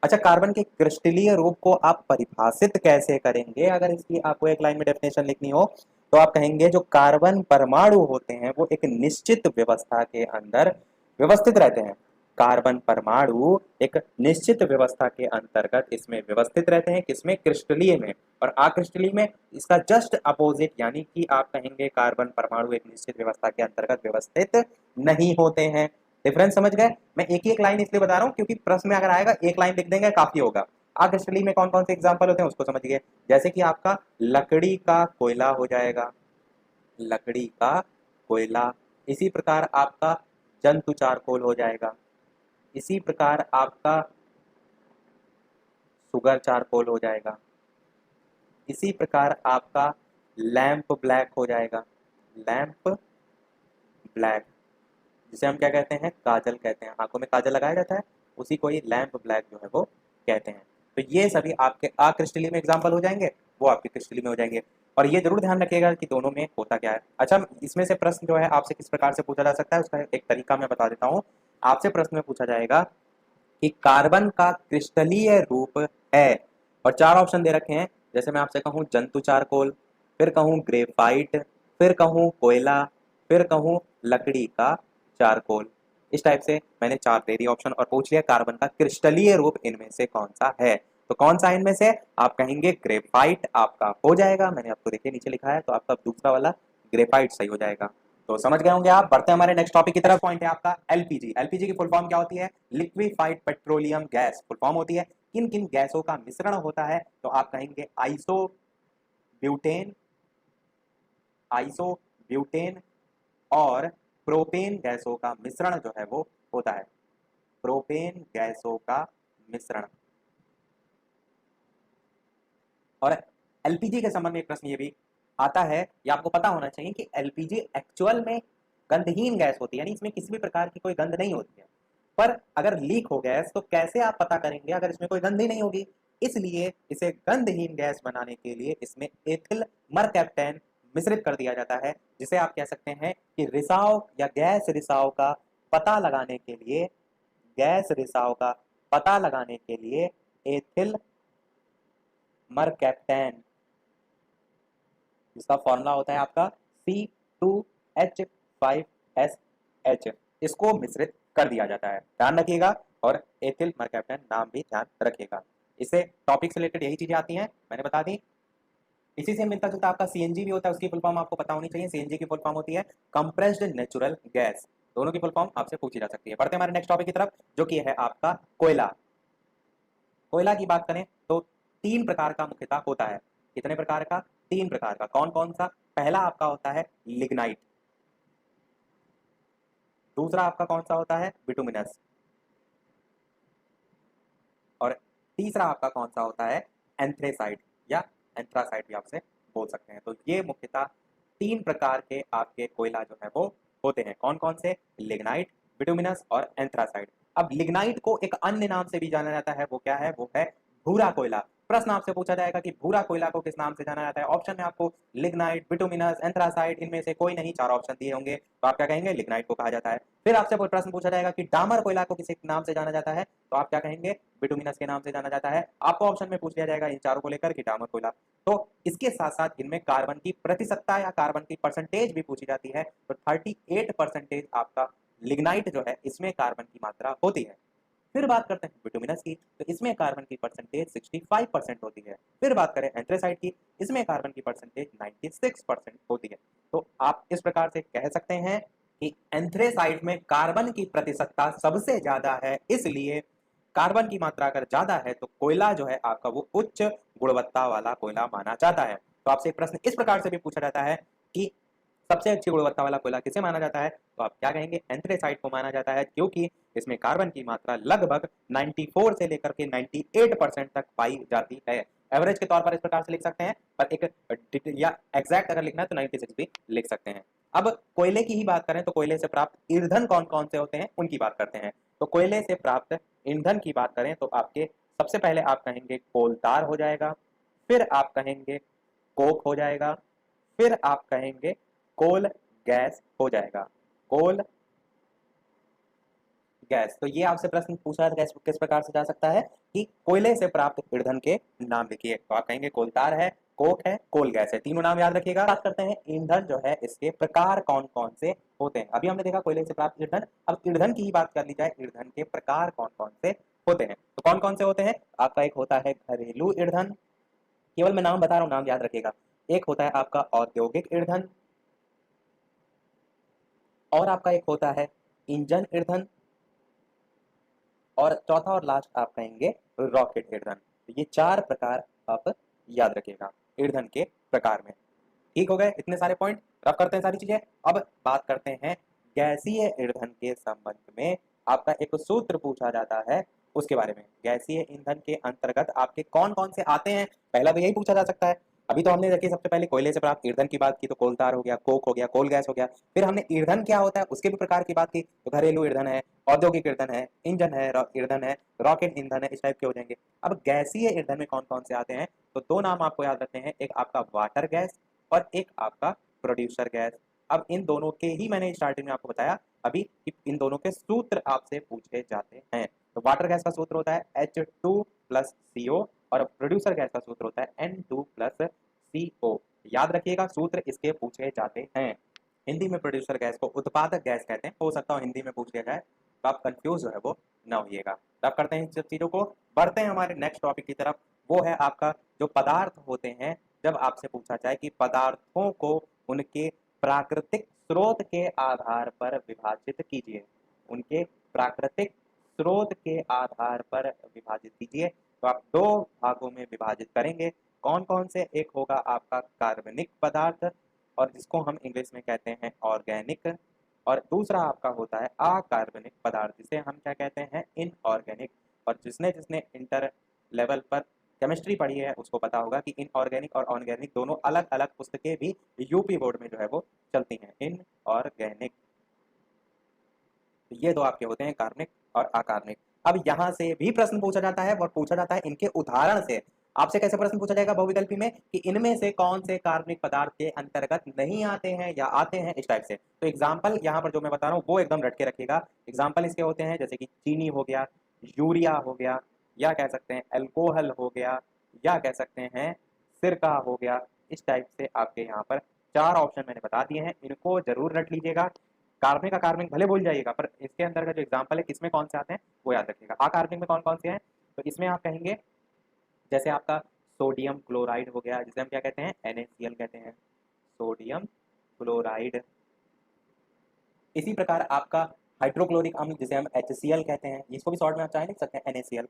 अच्छा, कार्बन के क्रिस्टलीय रूप को आप परिभाषित कैसे करेंगे? अगर इसकी आपको एक लाइन में डेफिनेशन लिखनी हो तो आप कहेंगे जो कार्बन परमाणु होते हैं वो एक निश्चित व्यवस्था के अंदर व्यवस्थित रहते हैं। कार्बन परमाणु एक निश्चित व्यवस्था के अंतर्गत इसमें व्यवस्थित रहते हैं, किसमें? क्रिस्टलीय में। और अक्रिस्टलीय में इसका जस्ट अपोजिट, यानी कि आप कहेंगे कार्बन परमाणु एक निश्चित व्यवस्था के अंतर्गत व्यवस्थित नहीं होते हैं। डिफरेंस समझ गए? मैं एक एक लाइन इसलिए बता रहा हूँ क्योंकि प्रश्न में अगर आएगा एक लाइन लिख देंगे काफी होगा। अक्रिस्टलीय में कौन कौन से एग्जाम्पल होते हैं उसको समझिए। जैसे कि आपका लकड़ी का कोयला हो जाएगा, लकड़ी का कोयला। इसी प्रकार आपका जंतु चारकोल हो जाएगा। इसी प्रकार आपका सुगर चारकोल हो जाएगा। इसी प्रकार आपका लैंप ब्लैक हो जाएगा, लैंप ब्लैक, जिसे हम क्या कहते हैं? काजल कहते हैं। आंखों में काजल लगाया जाता है, उसी को ही लैंप ब्लैक जो है वो कहते हैं। तो ये सभी आपके अक्रिस्टलीय में एग्जाम्पल हो जाएंगे, वो आपके क्रिस्टलीय में हो जाएंगे। और ये जरूर ध्यान रखिएगा कि दोनों में होता क्या है। अच्छा, इसमें से प्रश्न जो है आपसे किस प्रकार से पूछा जा सकता है उसका एक तरीका मैं बता देता हूँ। आपसे प्रश्न में पूछा जाएगा कि कार्बन का क्रिस्टलीय रूप है, और चार ऑप्शन दे रखे हैं। जैसे मैं आपसे कहूँ जंतु चारकोल, फिर कहूँ ग्रेफाइट, फिर कहूँ कोयला, फिर कहूँ लकड़ी का चारकोल। इस टाइप से मैंने चार दे दिए ऑप्शन और पूछ लिया कार्बन का क्रिस्टलीय रूप इनमें से कौन सा है। तो कौन सा इनमें से? आप कहेंगे ग्रेफाइट आपका हो जाएगा। मैंने आपको देखिए नीचे लिखा है, तो आपका दूसरा वाला ग्रेफाइट सही हो जाएगा। तो समझ गए होंगे आप। बढ़ते हैं हमारे नेक्स्ट टॉपिक की तरफ। पॉइंट है आपका एलपीजी। एलपीजी की फुल फॉर्म क्या होती है? Liquefied petroleum gas full form होती है। किन किन गैसों का मिश्रण होता है? तो आप कहेंगे आइसो ब्यूटेन, आइसो ब्यूटेन और प्रोपेन गैसों का मिश्रण जो है वो होता है। प्रोपेन गैसों का मिश्रण। और एलपीजी के संबंध में एक प्रश्न ये भी आता है, ये आपको पता होना चाहिए कि एलपीजी एक्चुअल में गंधहीन गैस होती है, यानी इसमें किसी भी प्रकार की कोई गंध नहीं होती है। पर अगर लीक हो गैस तो कैसे आप पता करेंगे अगर इसमें कोई गंध ही नहीं होगी? इसलिए इसे गंधहीन गैस बनाने के लिए इसमें एथिल मरकैप्टेन मिश्रित कर दिया जाता है, जिसे आप कह सकते हैं कि रिसाव या गैस रिसाव का पता लगाने के लिए, गैस रिसाव का पता लगाने के लिए एथिल मरकैप्टेन, जिसका फॉर्मूला होता है आपका C2H5SH, इसको मिश्रित कर दिया जाता है। ध्यान रखिएगा, और एथिल मरकैप्टेन नाम भी ध्यान रखिएगा। इससे टॉपिक से रिलेटेड यही चीजें आती हैं, मैंने बता दी। इसी से मिलता जुलता आपका सीएनजी भी होता है, उसकी फुल फॉर्म आपको पता होनी चाहिए। सीएनजी की फुल फॉर्म होती है कंप्रेस्ड नेचुरल गैस। दोनों की फुल फॉर्म आपसे पूछी जा सकती है। बढ़ते हैं हमारे नेक्स्ट टॉपिक की तरफ, जो कि है आपका कोयला। कोयला की बात करें तो तीन प्रकार का मुख्यतः होता है। कितने प्रकार का? तीन प्रकार का। कौन कौन सा? पहला आपका होता है लिग्नाइट, दूसरा आपका कौन सा होता है? बिटुमिनस, और तीसरा आपका कौन सा होता है? एंथ्रेसाइट या एंथ्रासाइट भी आपसे बोल सकते हैं। तो ये मुख्यतः तीन प्रकार के आपके कोयला जो है वो होते हैं। कौन कौन से? लिग्नाइट, बिटुमिनस और एंथ्रासाइट। अब लिग्नाइट को एक अन्य नाम से भी जाना जाता है, वो क्या है? वो है भूरा कोयला। प्रश्न आपसे पूछा जाएगा कि भूरा कोयला को किस नाम से जाना जाता है? ऑप्शन में आपको लिग्नाइट, बिटुमिनस, एंथ्रासाइट, इनमें से कोई नहीं, चार ऑप्शन दिए होंगे, तो आप क्या कहेंगे? लिग्नाइट को कहा जाता है। फिर आपसे कोई प्रश्न पूछा जाएगा कि डामर कोयला को किस नाम से जाना जाता है? तो आप क्या कहेंगे? बिटुमिनस के नाम से जाना जाता है। आपको ऑप्शन में पूछ लिया जाएगा इन चारों को लेकर कि डामर कोयला। तो इसके साथ साथ इनमें कार्बन की प्रतिशतता या कार्बन की परसेंटेज भी पूछी जाती है। तो 38% आपका लिग्नाइट जो है इसमें कार्बन की मात्रा होती है। फिर बात करते हैं बिटुमिनस की, तो इसमें कार्बन की परसेंटेज 65% होती है। फिर बात करें एंथ्रेसाइट की, इसमें कार्बन की परसेंटेज 96% होती है। तो आप इस प्रकार से कह सकते हैं कि एंथ्रेसाइट में कार्बन की प्रतिशतता सबसे ज्यादा है, इसलिए कार्बन की मात्रा अगर ज्यादा है तो कोयला जो है आपका वो उच्च गुणवत्ता वाला कोयला माना जाता है। तो आपसे प्रश्न इस प्रकार से भी पूछा जाता है कि सबसे अच्छी गुणवत्ता वाला कोयला किसे माना जाता है? तो आप क्या कहेंगे? एंथ्रेसाइट को माना जाता है, क्योंकि इसमें कार्बन की मात्रा लगभग 94 से लेकर के 98% तक पाई जाती है। एवरेज के तौर पर इस प्रकार से लिख सकते हैं, पर एक या एग्जैक्ट अगर लिखना है तो 96 भी लिख सकते हैं। अब कोयले की ही बात करें तो कोयले से प्राप्त ईंधन कौन कौन से होते हैं उनकी बात करते हैं। तो कोयले से प्राप्त ईंधन की बात करें तो आपके सबसे पहले आप कहेंगे कोलतार हो जाएगा, फिर आप कहेंगे कोक हो जाएगा, फिर आप कहेंगे कोल गैस हो जाएगा। कोल गैस, तो ये आपसे प्रश्न पूछा है किस प्रकार से जा सकता है कि कोयले से प्राप्त ईंधन के नाम लिखिए, तो आप कहेंगे कोलतार है, कोक है, कोल गैस है, तीनों नाम याद रखिएगा। बात करते हैं ईंधन जो है इसके प्रकार कौन कौन से होते हैं। अभी हमने देखा कोयले से प्राप्त ईंधन, अब ईंधन की ही बात कर ली जाए, ईंधन के प्रकार कौन कौन से होते हैं। तो कौन कौन से होते हैं, आपका एक होता है घरेलू ईंधन, केवल मैं नाम बता रहा हूं, नाम याद रखिएगा। एक होता है आपका औद्योगिक ईंधन, और आपका एक होता है इंजन ईंधन, और चौथा और लास्ट आप कहेंगे रॉकेट ईंधन। तो ये 4 प्रकार आप याद रखिएगा ईंधन के प्रकार में। ठीक हो गए इतने सारे पॉइंट, रब करते हैं सारी चीजें। अब बात करते हैं गैसीय ईंधन के संबंध में, आपका एक सूत्र पूछा जाता है उसके बारे में। गैसीय ईंधन के अंतर्गत आपके कौन कौन से आते हैं, पहला तो यही पूछा जा सकता है। अभी तो हमने देखिए सबसे पहले कोयले से प्राप्त ईंधन की बात की, तो कोलतार हो गया, कोक हो गया, कोल गैस हो गया। फिर हमने ईंधन क्या होता है उसके भी प्रकार की बात की, तो घरेलू ईंधन है, औद्योगिक ईंधन है, इंजन है, ईंधन है, रॉकेट ईंधन है, इस टाइप के हो जाएंगे। अब गैसीय ईंधन में कौन कौन से आते हैं, तो 2 नाम आपको याद रखने हैं, एक आपका वाटर गैस और एक आपका प्रोड्यूसर गैस। अब इन दोनों के ही मैंने स्टार्टिंग में आपको बताया अभी कि इन दोनों के सूत्र आपसे पूछे जाते हैं। तो वाटर गैस का सूत्र होता है H2 प्लस CO, और प्रोड्यूसर गैस का सूत्र होता है N2 प्लस CO। याद रखिएगा सूत्र इसके पूछे जाते हैं। हिंदी में प्रोड्यूसर गैस को उत्पादक गैस कहते हैं, हो सकता हो हिंदी में पूछ लिया जाए तो आप कंफ्यूज जो है वो ना होइएगा। अब करते हैं इन सब चीजों को, बढ़ते हैं हमारे नेक्स्ट टॉपिक की तरफ। वो है आपका जो पदार्थ होते हैं, जब आपसे पूछा जाए कि पदार्थों को उनके प्राकृतिक स्रोत के आधार पर विभाजित कीजिए, उनके प्राकृतिक स्रोत के आधार पर विभाजित कीजिए, तो आप 2 भागों में विभाजित करेंगे। कौन कौन से, एक होगा आपका कार्बनिक पदार्थ, और जिसको हम इंग्लिश में कहते हैं ऑर्गेनिक, और दूसरा आपका होता है अकार्बनिक पदार्थ, जिसे हम क्या कहते हैं इनऑर्गेनिक। और जिसने जिसने इंटर लेवल पर केमिस्ट्री पढ़ी है उसको पता होगा कि इनऑर्गेनिक और ऑर्गेनिक दोनों अलग अलग पुस्तकें भी यूपी बोर्ड में जो है वो चलती हैं, इनऑर्गेनिक। तो ये 2 आपके होते हैं कार्बनिक और अकार्बनिक। अब यहां से भी प्रश्न पूछा जाता है, और पूछा जाता है इनके उदाहरण से। आपसे कैसे प्रश्न पूछा जाएगा बहुविकल्पी में कि इनमें से कौन से कार्बनिक पदार्थ के अंतर्गत नहीं आते हैं या आते हैं, इस टाइप से। तो एग्जाम्पल यहाँ पर जो मैं बता रहा हूँ वो एकदम रट के रखिएगा। एग्जाम्पल इसके होते हैं जैसे कि चीनी हो गया, यूरिया हो गया, या कह सकते हैं अल्कोहल हो गया, या कह सकते हैं सिरका हो गया। इस टाइप से आपके यहाँ पर 4 ऑप्शन मैंने बता दिए हैं, इनको जरूर रट लीजिएगा। कार्बनिक अकार्बनिक भले भूल जाइएगा, पर इसके अंदर का जो एग्जाम्पल है किसमें कौन से आते हैं वो याद रखिएगा। अकार्बनिक में कौन कौन से हैं, तो इसमें आप कहेंगे जैसे आपका सोडियम क्लोराइड हो गया, जिसे हम क्या कहते हैं NaCl कहते हैं, सोडियम क्लोराइड। इसी प्रकार आपका हाइड्रोक्लोरिक अम्ल जिसे हम HCl कहते हैं, इसको भी शॉर्ट में आप चाहे लिख सकते हैं NaCl।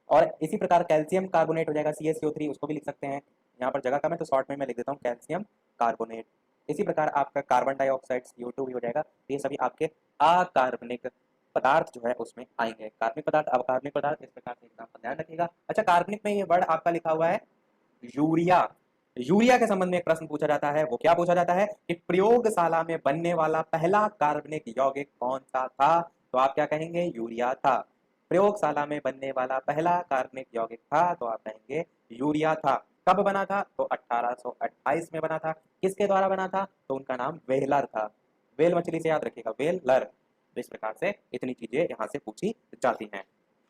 और इसी प्रकार कैल्शियम कार्बोनेट हो जाएगा CaCO3, उसको भी लिख सकते हैं। यहाँ पर जगह कम है तो शॉर्ट में मैं लिख देता हूँ कैल्शियम कार्बोनेट। इसी प्रकार आपका कार्बन डाइऑक्साइड CO2 भी हो जाएगा। ये सभी आपके अकार्बनिक पदार्थ जो है उसमें आएंगे। कार्बनिक पदार्थ, अकार्बनिक पदार्थ, इस प्रकार से एग्जाम्पल ध्यान रखिएगा। अच्छा, कार्बनिक में ये वर्ड आपका लिखा हुआ है यूरिया। यूरिया के संबंध में एक प्रश्न पूछा जाता है, वो क्या पूछा जाता है कि प्रयोगशाला में बनने वाला पहला कार्बनिक यौगिक कौन सा था, तो आप क्या कहेंगे यूरिया था। प्रयोगशाला में बनने वाला पहला कार्बनिक यौगिक था, तो आप कहेंगे यूरिया था। कब बना था, तो 1828 में बना था। किसके द्वारा बना था, तो उनका नाम वेहलर था। वेल मछली से याद रखिएगा, वेलर। तो इस प्रकार से इतनी चीजें यहाँ से पूछी जाती हैं।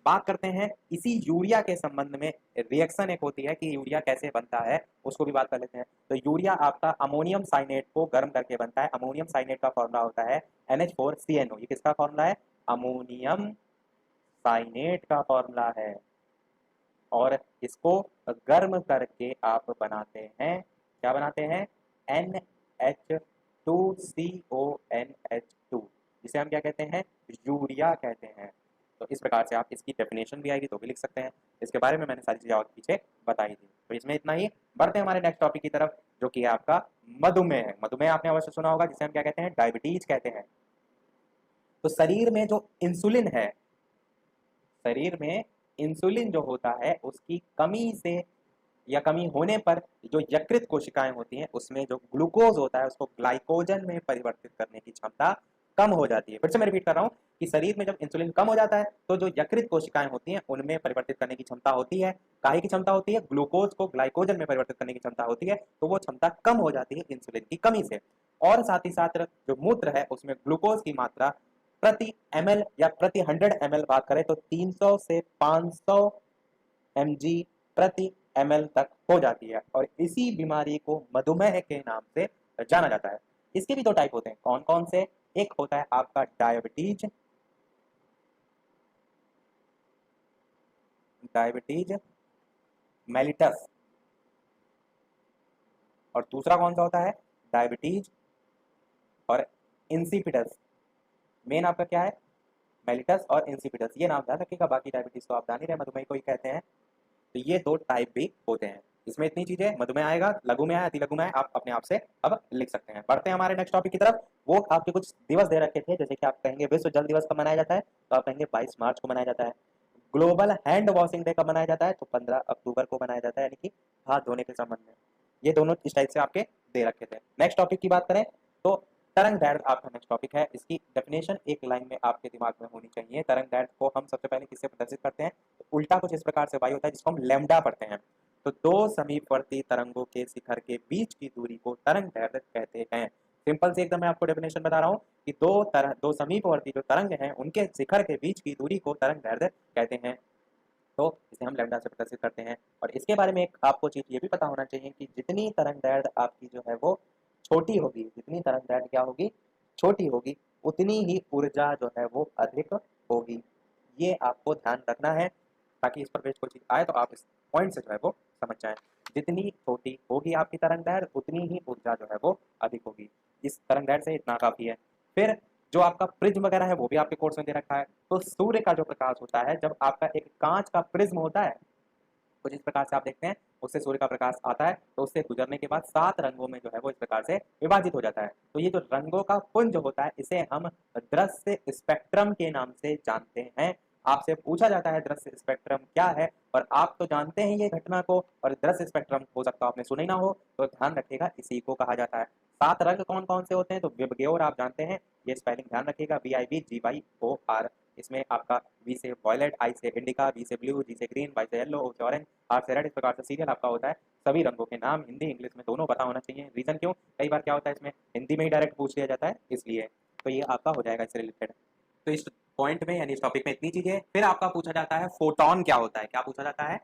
बात करते हैं इसी यूरिया के संबंध में, रिएक्शन एक होती है कि यूरिया कैसे बनता है उसको भी बात कर लेते हैं। तो यूरिया आपका अमोनियम साइनेट को गर्म करके बनता है। अमोनियम साइनेट का फॉर्मूला होता है NH4CNO। ये किसका फॉर्मूला है, अमोनियम साइनेट का फॉर्मूला है। और इसको गर्म करके आप बनाते हैं, क्या बनाते हैं NH2CONH2, जिसे हम क्या कहते हैं यूरिया कहते हैं। तो इस प्रकार से आप इसकी डेफिनेशन भी आएगी तो भी लिख सकते हैं। इसके बारे में मैंने सारी चीजें और पीछे बताई थी। तो इसमें इतना ही, बढ़ते हैं हमारे नेक्स्ट टॉपिक की तरफ जो कि है आपका मधुमेह। मधुमेह आपने अवश्य सुना होगा, जिसे हम क्या कहते हैं डायबिटीज कहते हैं। तो शरीर में जो इंसुलिन है, शरीर में इंसुलिन जो होता है उसकी कमी से या कमी होने पर जो यकृत कोशिकाएं होती हैं उसमें जो ग्लूकोज होता है उसको ग्लाइकोजन में परिवर्तित करने की क्षमता कम हो जाती है। फिर से मैं रिपीट कर रहा हूँ कि शरीर में जब इंसुलिन कम हो जाता है तो जो यकृत कोशिकाएं होती हैं उनमें परिवर्तित करने की क्षमता होती है। काहे की क्षमता होती है? ग्लूकोज को ग्लाइकोजन में परिवर्तित करने की क्षमता होती है, तो वो क्षमता कम हो जाती है इंसुलिन की कमी से। और साथ ही साथ जो मूत्र है उसमें ग्लूकोज की मात्रा प्रति ml या प्रति 100 ml बात करें तो 300 से 500 mg प्रति ml तक हो जाती है, और इसी बीमारी को मधुमेह के नाम से जाना जाता है। इसके भी दो टाइप होते हैं, कौन कौन से? एक होता है आपका डायबिटीज, डायबिटीज मेलिटस, और दूसरा कौन सा होता है? डायबिटीज और इंसिपिडस। मेन आपका क्या है? मेलिटस और इंसिपिडस, ये नाम ध्यान रखिएगा, बाकी डायबिटीज तो आप जान ही रहे मधुमेह को ही कहते हैं। तो ये दो टाइप भी होते हैं। इसमें इतनी चीजें, मधुमेह आएगा, लघु में आया, अति लघु में आया, आप अपने आप से अब लिख सकते हैं। बढ़ते हैं हमारे नेक्स्ट टॉपिक की तरफ। वो आपके कुछ दिवस दे रखे थे, जैसे कि आप कहेंगे विश्व जल दिवस कब मनाया जाता है, तो आप कहेंगे 22 मार्च को मनाया जाता है। ग्लोबल हैंड वॉशिंग डे कब मनाया जाता है, तो 15 अक्टूबर को मनाया जाता है, यानी कि हाथ धोने के संबंध में। ये दोनों इस टाइप से आपके दे रखे थे। नेक्स्ट टॉपिक की बात करें तो तरंग दैर्ध्य आपका नेक्स्ट टॉपिक है। इसकी डेफिनेशन एक लाइन में आपके दिमाग में होनी चाहिए। तरंग दैर्ध्य को हम सबसे पहले किससे प्रदर्शित करते हैं, तो उल्टा कुछ इस प्रकार से वाई होता है जिसको हम लैम्डा पढ़ते हैं। तो दो समीपवर्ती तरंगों के शिखर के बीच की दूरी को तरंग दैर्ध्य कहते हैं। सिंपल से एकदम मैं आपको डेफिनेशन बता रहा हूँ कि दो समीपवर्ती जो तरंग हैं उनके शिखर के बीच की दूरी को तरंग दैर्ध्य कहते हैं। तो इसे हम लैम्डा से प्रदर्शित करते हैं। और इसके बारे में एक आपको चीज ये भी पता होना चाहिए कि जितनी तरंग दैर्ध्य आपकी जो है वो छोटी होगी, जितनी तरंग दैर्ध्य क्या होगी, छोटी होगी, उतनी ही ऊर्जा जो है वो अधिक होगी। ये आपको ध्यान रखना है ताकि इस पर बेस्ड कोई चीज आए तो आप इस पॉइंट से जो है वो समझ जाएं। जितनी छोटी होगी आपकी तरंग दैर्ध्य उतनी ही ऊर्जा जो है वो अधिक होगी। इस तरंग दैर्ध्य से इतना काफी है। फिर जो आपका प्रिज्म वगैरह है वो भी आपके कोर्स में दे रखा है। तो सूर्य का जो प्रकाश होता है, जब आपका एक कांच का प्रिज्म होता है, कुछ इस प्रकार से आप देखते हैं, उससे सूर्य का प्रकाश आता है तो उससे गुजरने के बाद 7 रंगों में जो है वो इस प्रकार से विभाजित हो जाता है। तो ये जो रंगों का पुंज होता है इसे हम दृश्य स्पेक्ट्रम के नाम से जानते हैं। आपसे पूछा जाता है दृश्य स्पेक्ट्रम क्या है, और आप तो जानते हैं ये घटना को, और दृश्य स्पेक्ट्रम हो सकता है आपने सुना ही ना हो, तो ध्यान रखिएगा इसी को कहा जाता है। 7 रंग कौन कौन से होते हैं, तो विबग्योर आप जानते हैं, ये स्पेलिंग ध्यान रखिएगा, VIBGYOR। इसमें आपका वी से वॉयलेट, आई से इंडिका, बी से ब्लू, जी से ग्रीन, वाई से येलो, ओ से ऑरेंज, आर से रेड, इस प्रकार से सीरियल आपका होता है। सभी रंगों के नाम हिंदी इंग्लिश में दोनों पता होना चाहिए। रीजन क्यों, कई बार क्या होता है इसमें हिंदी में ही डायरेक्ट पूछ लिया जाता है, इसलिए। तो ये आपका हो जाएगा इससे रिलेटेड। तो इस पॉइंट में यानी इस टॉपिक में इतनी चीजें। फिर आपका पूछा जाता है फोटोन क्या होता है। क्या पूछा जाता है?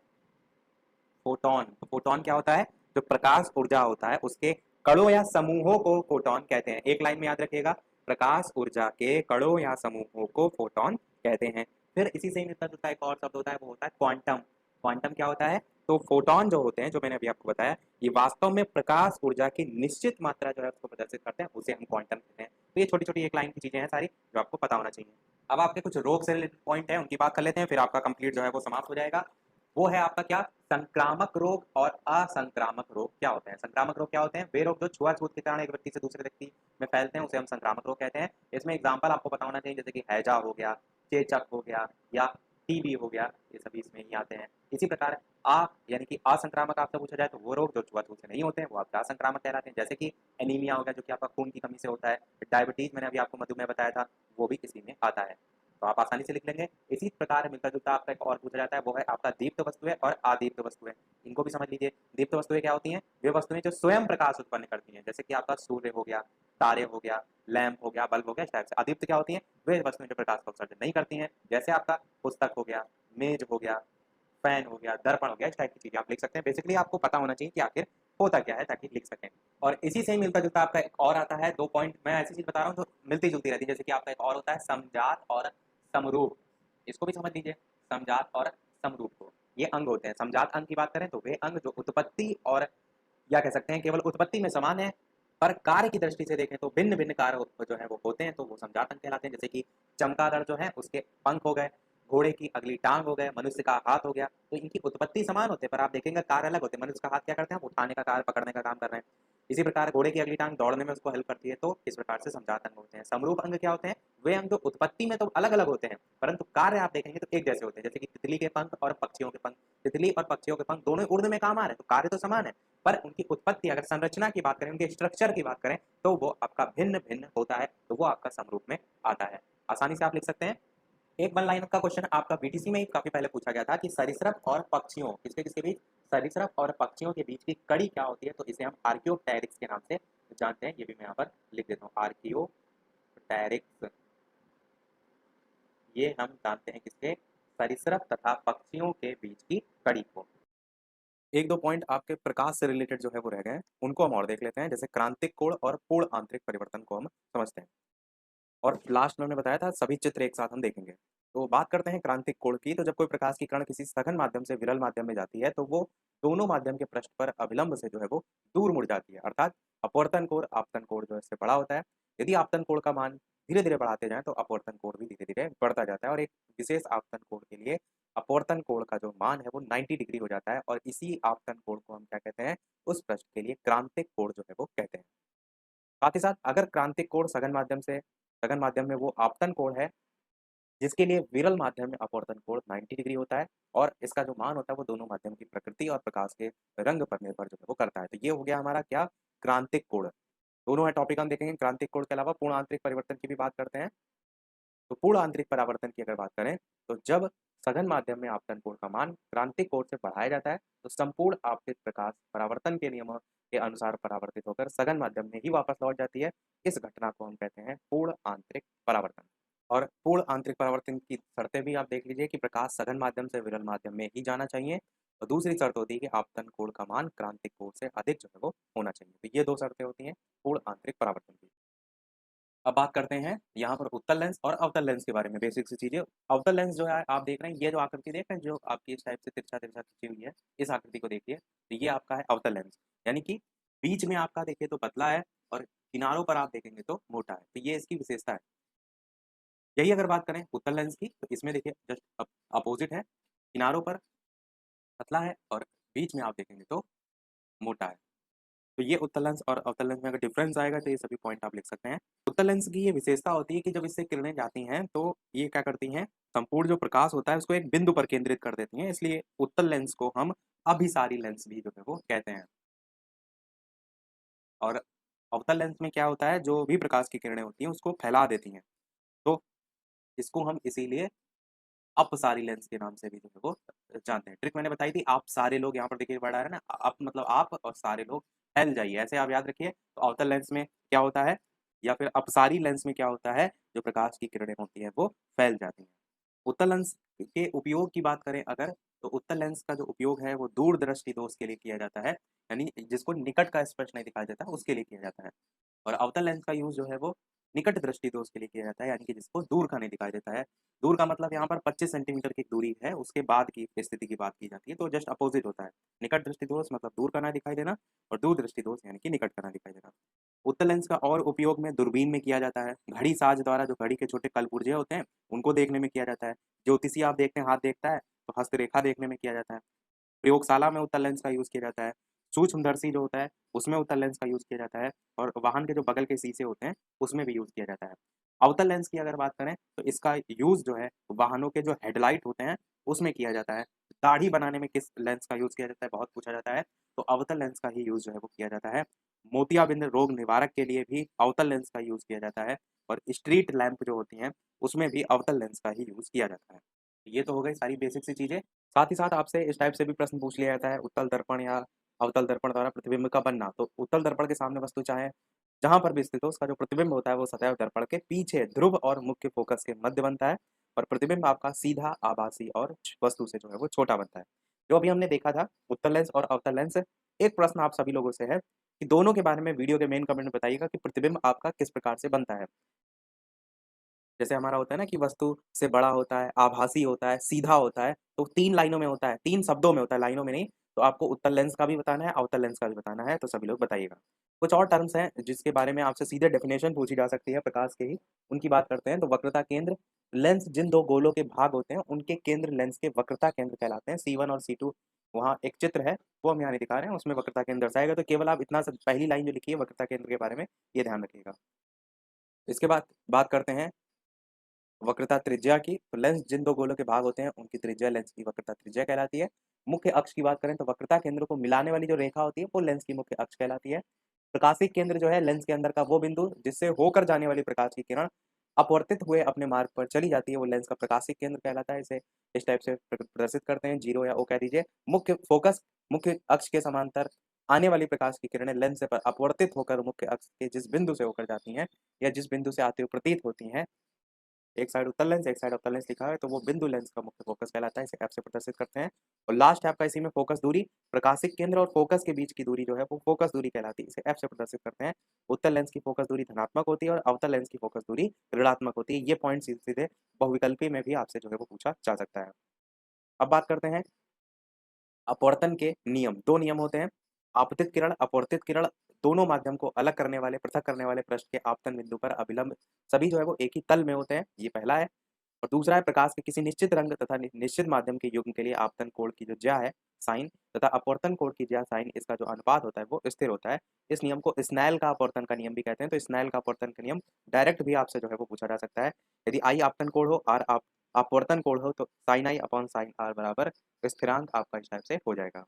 फोटोन। तो फोटोन क्या होता है? जो प्रकाश ऊर्जा होता है उसके कणों या समूहों को फोटोन कहते हैं। एक लाइन में याद रखिएगा, प्रकाश ऊर्जा के कणों या समूहों को फोटोन कहते हैं। फिर इसी से ही मिलता जुलता एक और शब्द होता है, वो होता है क्वांटम। क्वांटम क्या होता है? तो फोटोन जो होते हैं, जो मैंने अभी आपको बताया, ये वास्तव में प्रकाश ऊर्जा की निश्चित मात्रा जो है उसको प्रदर्शित करते हैं, उसे हम क्वांटम कहते हैं। तो ये छोटी छोटी एक लाइन की चीजें हैं सारी जो आपको पता होना चाहिए। अब आपके कुछ रोग से रिलेटेड पॉइंट है, उनकी बात कर लेते हैं, फिर आपका कंप्लीट जो है वो समाप्त हो जाएगा। वो है आपका क्या, संक्रामक रोग और असंक्रामक रोग क्या होते हैं। संक्रामक रोग क्या होते हैं? वे रोग जो छुआछूत के कारण एक व्यक्ति से दूसरे व्यक्ति में फैलते हैं, उसे हम संक्रामक रोग कहते हैं। इसमें एग्जाम्पल आपको पता होना चाहिए, जैसे कि हैजा हो गया, चेचक हो गया, या टीबी हो गया, ये सभी इसमें ही आते हैं। इसी प्रकार यानी कि असंक्रामक आपसे पूछा जाए तो वो रोग जो छुआछूत से नहीं होते हैं वो आपके असंक्रामक कहलाते हैं, जैसे कि एनीमिया हो गया जो कि आपका खून की कमी से होता है। डायबिटीज मैंने अभी आपको मधुमेह बताया था, वो भी इसी में आता है, तो आप आसानी से लिख लेंगे। इसी प्रकार मिलता जुलता आपका एक और पूछा जाता है, वो है आपका दीप्त वस्तुएं और अदीप्त वस्तुएं। इनको भी समझ लीजिए। दीप्त वस्तुएं क्या होती हैं? वे वस्तुएं जो स्वयं प्रकाश उत्पन्न करती हैं, जैसे कि आपका सूर्य हो गया, तारे हो गया, लैंप हो गया, बल्ब हो गया, इस टाइप से। अदीप्त क्या होती हैं? वे वस्तुएं जो प्रकाश का उत्सर्जन नहीं करती हैं, जैसे आपका पुस्तक हो गया, मेज हो गया, फैन हो गया, दर्पण हो गया, इस टाइप की चीजें आप लिख सकते हैं। बेसिकली आपको पता होना चाहिए कि आखिर होता क्या है, ताकि लिख सकें। और इसी से ही मिलता जुलता आपका एक और आता है, 2 पॉइंट मैं ऐसी चीज बता रहा हूँ जो मिलती जुलती रहती है, जैसे कि आपका एक और होता है समजात और समरूप। इसको भी समझ लीजिए, समजात और समरूप को। ये अंग होते हैं। समजात अंग की बात करें तो वे अंग जो उत्पत्ति और या कह सकते हैं केवल उत्पत्ति में समान है, पर कार्य की दृष्टि से देखें तो भिन्न भिन्न कार्य जो है वो होते हैं, तो वो समजात अंग कहलाते हैं। जैसे कि चमगादड़ जो है उसके पंख हो गए, घोड़े की अगली टांग हो गए, मनुष्य का हाथ हो गया। तो इनकी उत्पत्ति समान होते हैं, पर आप देखेंगे कार्य अलग होते हैं। मनुष्य का हाथ क्या करते हैं? हम उठाने का कार्य, पकड़ने का काम कर रहे हैं। इसी प्रकार घोड़े की अगली टांग दौड़ने में उसको हेल्प करती है, तो इस प्रकार से समजात अंग होते हैं। समरूप अंग क्या होते हैं? वे अंग जो उत्पत्ति में तो अलग अलग होते हैं, परंतु कार्य आप देखेंगे तो एक जैसे होते हैं। जैसे कि तितली के पंख और पक्षियों के पंख, तितली और पक्षियों के पंख दोनों उड़ने में काम आ रहे हैं, तो कार्य तो समान है, पर उनकी उत्पत्ति, अगर संरचना की बात करें, उनके स्ट्रक्चर की बात करें, तो वो आपका भिन्न भिन्न होता है, तो वो आपका समरूप में आता है। आसानी से आप लिख सकते हैं। एक वन लाइन का क्वेश्चन आपका बीटीसी में ही काफी पहले पूछा गया था कि सरीसृप और पक्षियों, किसके किसके बीच? सरीसृप और पक्षियों के बीच की कड़ी क्या होती है? तो इसे हम आर्कियोप्टेरिक्स के नाम से जानते हैं। ये भी मैं यहाँ पर लिख देता हूँ, आर्कियोप्टेरिक्स। ये हम जानते हैं किसके? सरीसृप तथा पक्षियों के बीच की कड़ी को। एक दो पॉइंट आपके प्रकाश से रिलेटेड जो है वो रह गए हैं, उनको हम और देख लेते हैं। जैसे क्रांतिक कोण और पूर्ण आंतरिक परिवर्तन को हम समझते हैं, और लास्ट में हमने बताया था सभी चित्र एक साथ हम देखेंगे। तो बात करते हैं क्रांतिक कोण की। तो जब कोई प्रकाश की किरण किसी सघन माध्यम से विरल माध्यम में जाती है, तो वो दोनों माध्यम के पृष्ठ पर अभिलंब से जो है वो दूर मुड़ जाती है, अर्थात अपवर्तन कोण आपतन कोण जो है इससे बड़ा होता है। यदि आपतन कोण का मान धीरे धीरे बढ़ाते जाएं, तो अपवर्तन कोण भी धीरे धीरे बढ़ता जाता है, और एक विशेष आपतन कोण के लिए अपवर्तन कोण का जो मान है वो 90 डिग्री हो जाता है, और इसी आपतन कोण को हम क्या कहते हैं? उस पृष्ठ के लिए क्रांतिक कोण जो है वो कहते हैं। साथ ही साथ अगर क्रांतिक कोण सघन माध्यम में वो आपतन कोण है, जिसके लिए विरल माध्यम में अपवर्तन कोण 90 डिग्री होता है, और इसका जो मान होता है वो दोनों माध्यम की प्रकृति और प्रकाश के रंग पर निर्भर जो है वो करता है। तो ये हो गया हमारा क्या? क्रांतिक कोण। दोनों है टॉपिक हम देखेंगे। क्रांतिक कोण के अलावा पूर्ण आंतरिक परिवर्तन की भी बात करते हैं। तो पूर्ण आंतरिक परावर्तन की अगर बात करें, तो जब सघन माध्यम में आपतन कोण का मान क्रांतिक कोण से बढ़ाया जाता है, तो संपूर्ण आपतित प्रकाश परावर्तन के नियमों के अनुसार परावर्तित होकर सघन माध्यम में ही वापस लौट जाती है। इस घटना को हम कहते हैं पूर्ण आंतरिक परावर्तन। और पूर्ण आंतरिक परावर्तन की शर्तें भी आप देख लीजिए कि प्रकाश सघन माध्यम से विरल माध्यम में ही जाना चाहिए, और दूसरी शर्त होती है कि आपतन कोण का मान क्रांतिक कोण से अधिक जो है वो होना चाहिए। तो ये दो शर्तें होती हैं पूर्ण आंतरिक परावर्तन की। अब बात करते हैं यहाँ पर उत्तल लेंस और अवतल लेंस के बारे में, बेसिक सी चीजें। अवतल लेंस जो है आप देख रहे हैं, ये जो आकृति देख रहे हैं जो आपकी इस टाइप से तिरछा तिरछा खींची हुई है, इस आकृति को देखिए, तो ये आपका है अवतल लेंस। यानी कि बीच में आपका देखिए तो पतला है, और किनारों पर आप देखेंगे तो मोटा है, तो ये इसकी विशेषता है। यही अगर बात करें उत्तल लेंस की, तो इसमें देखिए जस्ट अपोजिट है, किनारों पर पतला है और बीच में आप देखेंगे तो मोटा है। तो ये उत्तल लेंस और अवतल लेंस में अगर डिफरेंस आएगा, तो ये सभी पॉइंट आप लिख सकते हैं। उत्तल लेंस की ये विशेषता होती है कि जब इससे किरणें जाती हैं, तो ये क्या करती हैं? संपूर्ण जो प्रकाश होता है उसको एक बिंदु पर केंद्रित कर देती हैं, इसलिए उत्तल लेंस को हम अभिसारी लेंस भी जो है वो कहते हैं। और अवतल लेंस में क्या होता है? जो भी प्रकाश की किरणें होती हैं उसको फैला देती हैं, तो इसको हम इसीलिए अपसारी लेंस के नाम से भी जो है वो जानते हैं। ट्रिक मैंने बताई थी, आप सारे लोग, यहाँ पर देखिए वर्ड आ रहा है ना, आप मतलब आप और सारे लोग फैल जाइए, ऐसे आप याद रखिए। तो अवतल लेंस में क्या होता है, या फिर अपसारी लेंस में क्या होता है? जो प्रकाश की किरणें होती हैं वो फैल जाती हैं। उत्तल लेंस के उपयोग की बात करें अगर, तो उत्तल लेंस का जो उपयोग है वो दूर दृष्टि दोष के लिए किया जाता है, यानी जिसको निकट का स्पर्श नहीं दिखाई देता उसके लिए किया जाता है। और अवतल लेंस का यूज जो है वो निकट दृष्टि दोष के लिए किया जाता है, यानी कि जिसको दूर का नहीं दिखाई देता है। दूर का मतलब यहाँ पर 25 सेंटीमीटर की दूरी है, उसके बाद की स्थिति की बात की जाती है, तो जस्ट अपोजिट होता है। निकट दृष्टि दोष मतलब दूर का ना दिखाई देना, और दूर दृष्टि दोष यानी कि निकट का ना दिखाई देना। उत्तल लेंस का और उपयोग में दूरबीन में किया जाता है, घड़ी साज द्वारा जो घड़ी के छोटे कलपुर्जे होते हैं उनको देखने में किया जाता है, ज्योतिषी आप देखते हैं हाथ देखता है तो हस्तरेखा देखने में किया जाता है, प्रयोगशाला में उत्तल लेंस का यूज किया जाता है, सूक्ष्मदर्शी जो होता है उसमें उत्तल लेंस का यूज किया जाता है, और वाहन के जो बगल के शीशे होते हैं उसमें भी यूज किया जाता है। अवतल लेंस की अगर बात करें, तो इसका यूज जो है वाहनों के जो हेडलाइट होते हैं उसमें किया जाता है। दाढ़ी बनाने में किस लेंस का यूज किया जाता है, बहुत पूछा जाता है, तो अवतल लेंस का ही यूज जो है वो किया जाता है। मोतियाबिंद रोग निवारक के लिए भी अवतल लेंस का यूज किया जाता है, और स्ट्रीट लैंप जो होती हैं उसमें भी अवतल लेंस का ही यूज किया जाता है। ये तो हो गई सारी बेसिक सी चीजें। साथ ही साथ आपसे इस टाइप से भी प्रश्न पूछ लिया जाता है, उत्तल दर्पण या अवतल दर्पण द्वारा प्रतिबिंब का बनना। तो उत्तल दर्पण के सामने वस्तु चाहे जहां पर भी स्थित हो, उसका जो प्रतिबिंब होता है वो सदैव दर्पण के पीछे ध्रुव और मुख्य फोकस के मध्य बनता है, और प्रतिबिंब आपका सीधा आभासी और वस्तु से जो है वो छोटा बनता है। जो अभी हमने देखा था उत्तल लेंस और अवतल लेंस, एक प्रश्न आप सभी लोगों से है कि दोनों के बारे में वीडियो के मेन कमेंट में बताइएगा कि प्रतिबिंब आपका किस प्रकार से बनता है। जैसे हमारा होता है ना कि वस्तु से बड़ा होता है, आभासी होता है, सीधा होता है, तो 3 लाइनों में होता है, 3 शब्दों में होता है, लाइनों में नहीं। तो आपको उत्तल लेंस का भी बताना है, अवतल लेंस का भी बताना है, तो सभी लोग बताइएगा। कुछ और टर्म्स हैं जिसके बारे में आपसे सीधे डेफिनेशन पूछी जा सकती है प्रकाश के ही, उनकी बात करते हैं। तो वक्रता केंद्र, लेंस जिन 2 गोलों के भाग होते हैं उनके केंद्र लेंस के वक्रता केंद्र कहलाते हैं। C1 और C2 वहाँ एक चित्र है, वो हम यहाँ नहीं दिखा रहे हैं, उसमें वक्रता केंद्र दर्शाया गया। तो केवल आप इतना सा पहली लाइन जो लिखी है वक्रता केंद्र के बारे में, ये ध्यान रखिएगा। इसके बाद बात करते हैं वक्रता त्रिज्या की। तो लेंस जिन दो गोलों के भाग होते हैं उनकी त्रिज्या लेंस की वक्रता त्रिज्या कहलाती है। मुख्य अक्ष की बात करें तो वक्रता केंद्र को मिलाने वाली जो रेखा होती है वो लेंस की मुख्य अक्ष कहलाती है। प्रकाशिक केंद्र जो है लेंस के अंदर का वो बिंदु जिससे होकर जाने वाली प्रकाश की किरण अपवर्तित हुए अपने मार्ग पर चली जाती है, वो लेंस का प्रकाशिक केंद्र कहलाता है। इसे इस टाइप से प्रदर्शित करते हैं, जीरो या ओ कह दीजिए। मुख्य फोकस, मुख्य अक्ष के समांतर आने वाली प्रकाश की किरणें लेंस से अपवर्तित होकर मुख्य अक्ष के जिस बिंदु से होकर जाती हैं या जिस बिंदु से आते हुए प्रतीत होती हैं, एक साइड उत्तल लेंस एक साइड अवतल लेंस लिखा है, तो वो बिंदु लेंस का मुख्य फोकस कहलाता है। इसे एफ से प्रदर्शित करते हैं। और लास्ट है आपका इसी में फोकस दूरी। प्रकाशिक केंद्र और फोकस के बीच की दूरी जो है वो फोकस दूरी कहलाती है। इसे एफ से प्रदर्शित करते हैं। उत्तल लेंस की फोकस दूरी धनात्मक होती है और अवतल लेंस की फोकस दूरी ऋणात्मक होती है। ये पॉइंट सीधे सीधे बहुविकल्पी में भी आपसे जो है वो पूछा जा सकता है। अब बात करते हैं अपवर्तन के नियम। दो नियम होते हैं, आपतित किरण अपवर्तित किरण। दोनों माध्यम को अलग करने वाले, पृथक करने वाले पृष्ठ के आपतन बिंदु पर अभिलंब सभी जो है वो एक ही तल में होते हैं, ये पहला है। और दूसरा है प्रकाश के किसी निश्चित रंग तथा निश्चित माध्यम के युग्म के लिए आपतन कोण की जो ज्या है साइन तथा अपवर्तन कोण की ज्या साइन, इसका जो अनुपात होता है वो स्थिर होता है। इस नियम को स्नेल का अपवर्तन का नियम भी कहते हैं। तो स्नेल का अपवर्तन का नियम डायरेक्ट भी आपसे जो है वो पूछा जा सकता है। यदि आई आपतन कोण हो, आर आप अपवर्तन कोण हो, तो sine i upon sine r बराबर स्थिरांक आपका इस टाइप से हो जाएगा।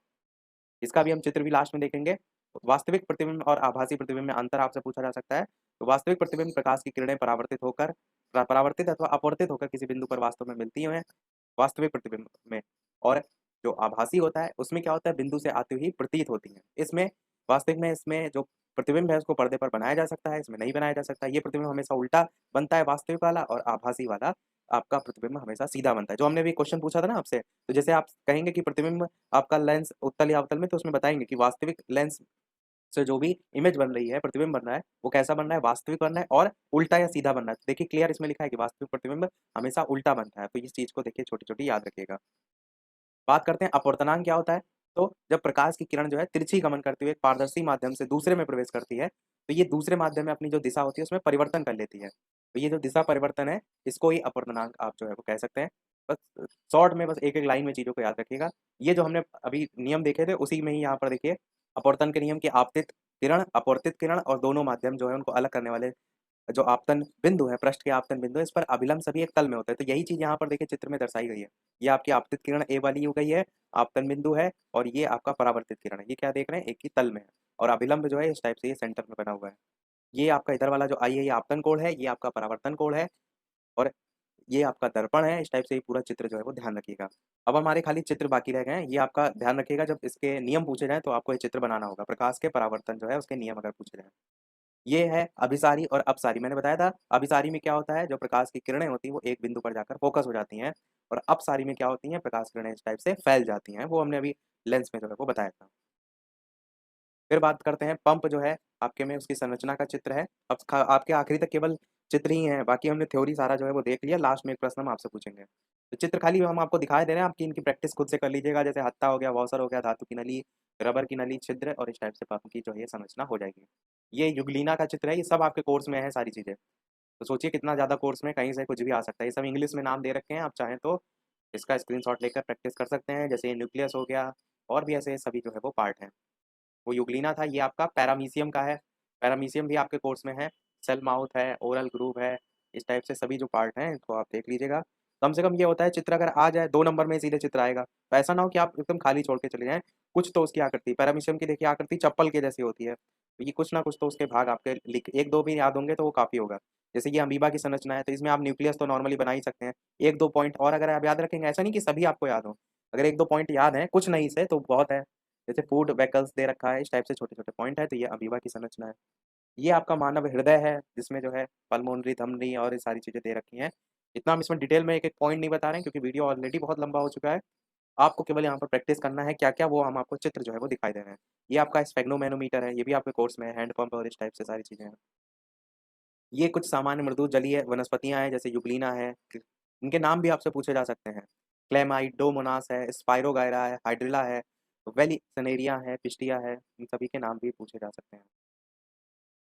इसका भी हम चित्र भी लास्ट में देखेंगे। वास्तविक प्रतिबिंब और आभासी प्रतिबिंब में अंतर आपसे पूछा जा सकता है। तो वास्तविक प्रतिबिंब प्रकाश की किरणें परावर्तित होकर, परावर्तित अथवा अपवर्तित होकर किसी बिंदु पर वास्तव में मिलती हैं वास्तविक प्रतिबिंब में। और जो आभासी होता है उसमें क्या होता है, बिंदु से आती हुई प्रतीत होती है। इसमें वास्तविक में इसमें जो प्रतिबिंब है उसको पर्दे पर बनाया जा सकता है, इसमें नहीं बनाया जा सकता। ये प्रतिबिंब हमेशा उल्टा बनता है वास्तविक वाला, और आभासी वाला आपका प्रतिबिंब हमेशा सीधा बनता है। जो हमने भी क्वेश्चन पूछा था ना आपसे, तो जैसे आप कहेंगे कि प्रतिबिंब आपका लेंस उत्तल या अवतल में, तो उसमें बताएंगे कि वास्तविक लेंस से जो भी इमेज बन रही है, प्रतिबिंब बन रहा है, वो कैसा बन रहा है, वास्तविक बन रहा है और उल्टा या सीधा बन रहा है। तो देखिए क्लियर इसमें लिखा है कि वास्तविक प्रतिबिंब हमेशा उल्टा बनता है। तो इस चीज को देखिए छोटी छोटी याद रखिएगा। बात करते हैं अपवर्तनांक क्या होता है। तो जब प्रकाश की किरण जो है तिरछी गमन करते हुए एक पारदर्शी माध्यम से दूसरे में प्रवेश करती है, तो ये दूसरे माध्यम में अपनी जो दिशा होती है उसमें परिवर्तन कर लेती है। तो ये जो दिशा परिवर्तन है, इसको ही अपवर्तनांक आप जो है वो कह सकते हैं। बस शॉर्ट में बस एक एक लाइन में चीजों को याद रखिएगा। ये जो हमने अभी नियम देखे थे उसी में ही यहाँ पर देखिए अपवर्तन के नियम की आपतित किरण, अपवर्तित किरण और दोनों माध्यम जो है उनको अलग करने वाले जो आपतन बिंदु है, पृष्ठ के आपतन बिंदु है, इस पर अभिलंब सभी एक तल में होते हैं। तो यही चीज यहाँ पर देखिए चित्र में दर्शाई गई है। ये आपकी आपतित किरण ए वाली हो गई है, आपतन बिंदु है, और ये आपका परावर्तित किरण है। ये क्या देख रहे हैं, एक ही तल में है। और अभिलंब जो है इस टाइप से ये सेंटर में बना हुआ है। ये आपका इधर वाला जो आई है ये आपतन कोण है, ये आपका परावर्तन कोण है, और ये आपका दर्पण है। इस टाइप से ये पूरा चित्र जो है वो ध्यान रखिएगा। अब हमारे खाली चित्र बाकी रह गए हैं, ये आपका ध्यान रखिएगा। जब इसके नियम पूछे जाए तो आपको ये चित्र बनाना होगा। प्रकाश के परावर्तन जो है उसके नियम अगर पूछे जाए, ये है अभिसारी और अपसारी। मैंने बताया था अभिसारी में क्या होता है, जो प्रकाश की किरणें होती हैं वो एक बिंदु पर जाकर फोकस हो जाती हैं, और अपसारी में क्या होती हैं, प्रकाश किरणें इस टाइप से फैल जाती हैं। वो हमने अभी लेंस में जो है वो बताया था। फिर बात करते हैं पंप जो है आपके में, उसकी संरचना का चित्र है। अब आपके आखिरी तक केवल चित्र ही है, बाकी हमने थ्योरी सारा जो है वो देख लिया। लास्ट में एक प्रश्न हम आपसे पूछेंगे, तो चित्र खाली हम आपको दिखाई दे रहे हैं, आपकी इनकी प्रैक्टिस खुद से कर लीजिएगा। जैसे हत्था हो गया, वॉशर हो गया, धातु की नली, रबर की नली, छिद्र, और इस टाइप से पंप की जो है संरचना हो जाएगी। ये युगलीना का चित्र है, ये सब आपके कोर्स में है सारी चीजें। तो सोचिए कितना ज्यादा कोर्स में कहीं से कुछ भी आ सकता है। ये सब इंग्लिश में नाम दे रखे हैं, आप चाहें तो इसका स्क्रीनशॉट लेकर प्रैक्टिस कर सकते हैं। जैसे ये न्यूक्लियस हो गया, और भी ऐसे सभी जो है वो पार्ट हैं। वो यूग्लिना था, ये आपका पैरामीशियम का है। पैरामीशियम भी आपके कोर्स में है। सेल माउथ है, ओरल ग्रूव है, इस टाइप से सभी जो पार्ट हैं इनको आप देख लीजिएगा। कम से कम ये होता है चित्र अगर आ जाए 2 नंबर में सीधे चित्र आएगा। तो ऐसा ना हो कि आप एकदम खाली छोड़ के चले जाएं। कुछ तो उसकी आकृति, पैरामीशियम की देखिए आकृति चप्पल के जैसी होती है, तो ये कुछ ना कुछ तो उसके भाग आपके लिख, एक दो भी याद होंगे तो वो काफी होगा। जैसे ये अमीबा की संरचना है, तो इसमें आप न्यूक्लियस तो नॉर्मली बना ही सकते हैं। एक दो पॉइंट और अगर आप याद रखेंगे, ऐसा नहीं कि सभी आपको याद हो, अगर एक दो पॉइंट याद है कुछ नहीं से तो बहुत है। जैसे फूड वैकल्स दे रखा है, इस टाइप से छोटे छोटे पॉइंट है, तो ये अमीबा की संरचना है। ये आपका मानव हृदय है, जिसमें जो है पल्मोनरी, धमनी और ये सारी चीजें दे रखी हैं। इतना हम इसमें डिटेल में एक एक पॉइंट नहीं बता रहे हैं क्योंकि वीडियो ऑलरेडी बहुत लंबा हो चुका है। आपको केवल यहाँ पर प्रैक्टिस करना है क्या क्या, वो हम आपको चित्र जो है वो दिखाई दे रहे हैं। ये आपका स्फेग्नोमैनोमीटर है, ये भी आपके कोर्स में है। हैंड पंप और इस टाइप से सारी चीजें हैं। ये कुछ सामान्य मृदु जलीय वनस्पतियां हैं, जैसे युग्लिना है, इनके नाम भी आपसे पूछे जा सकते हैं। क्लेमाइड, डोमोनास है, स्पाइरोगायरा है, हाइड्रिला है, वेलिसनेरिया है, पिस्टिया है, इन सभी के नाम भी पूछे जा सकते हैं।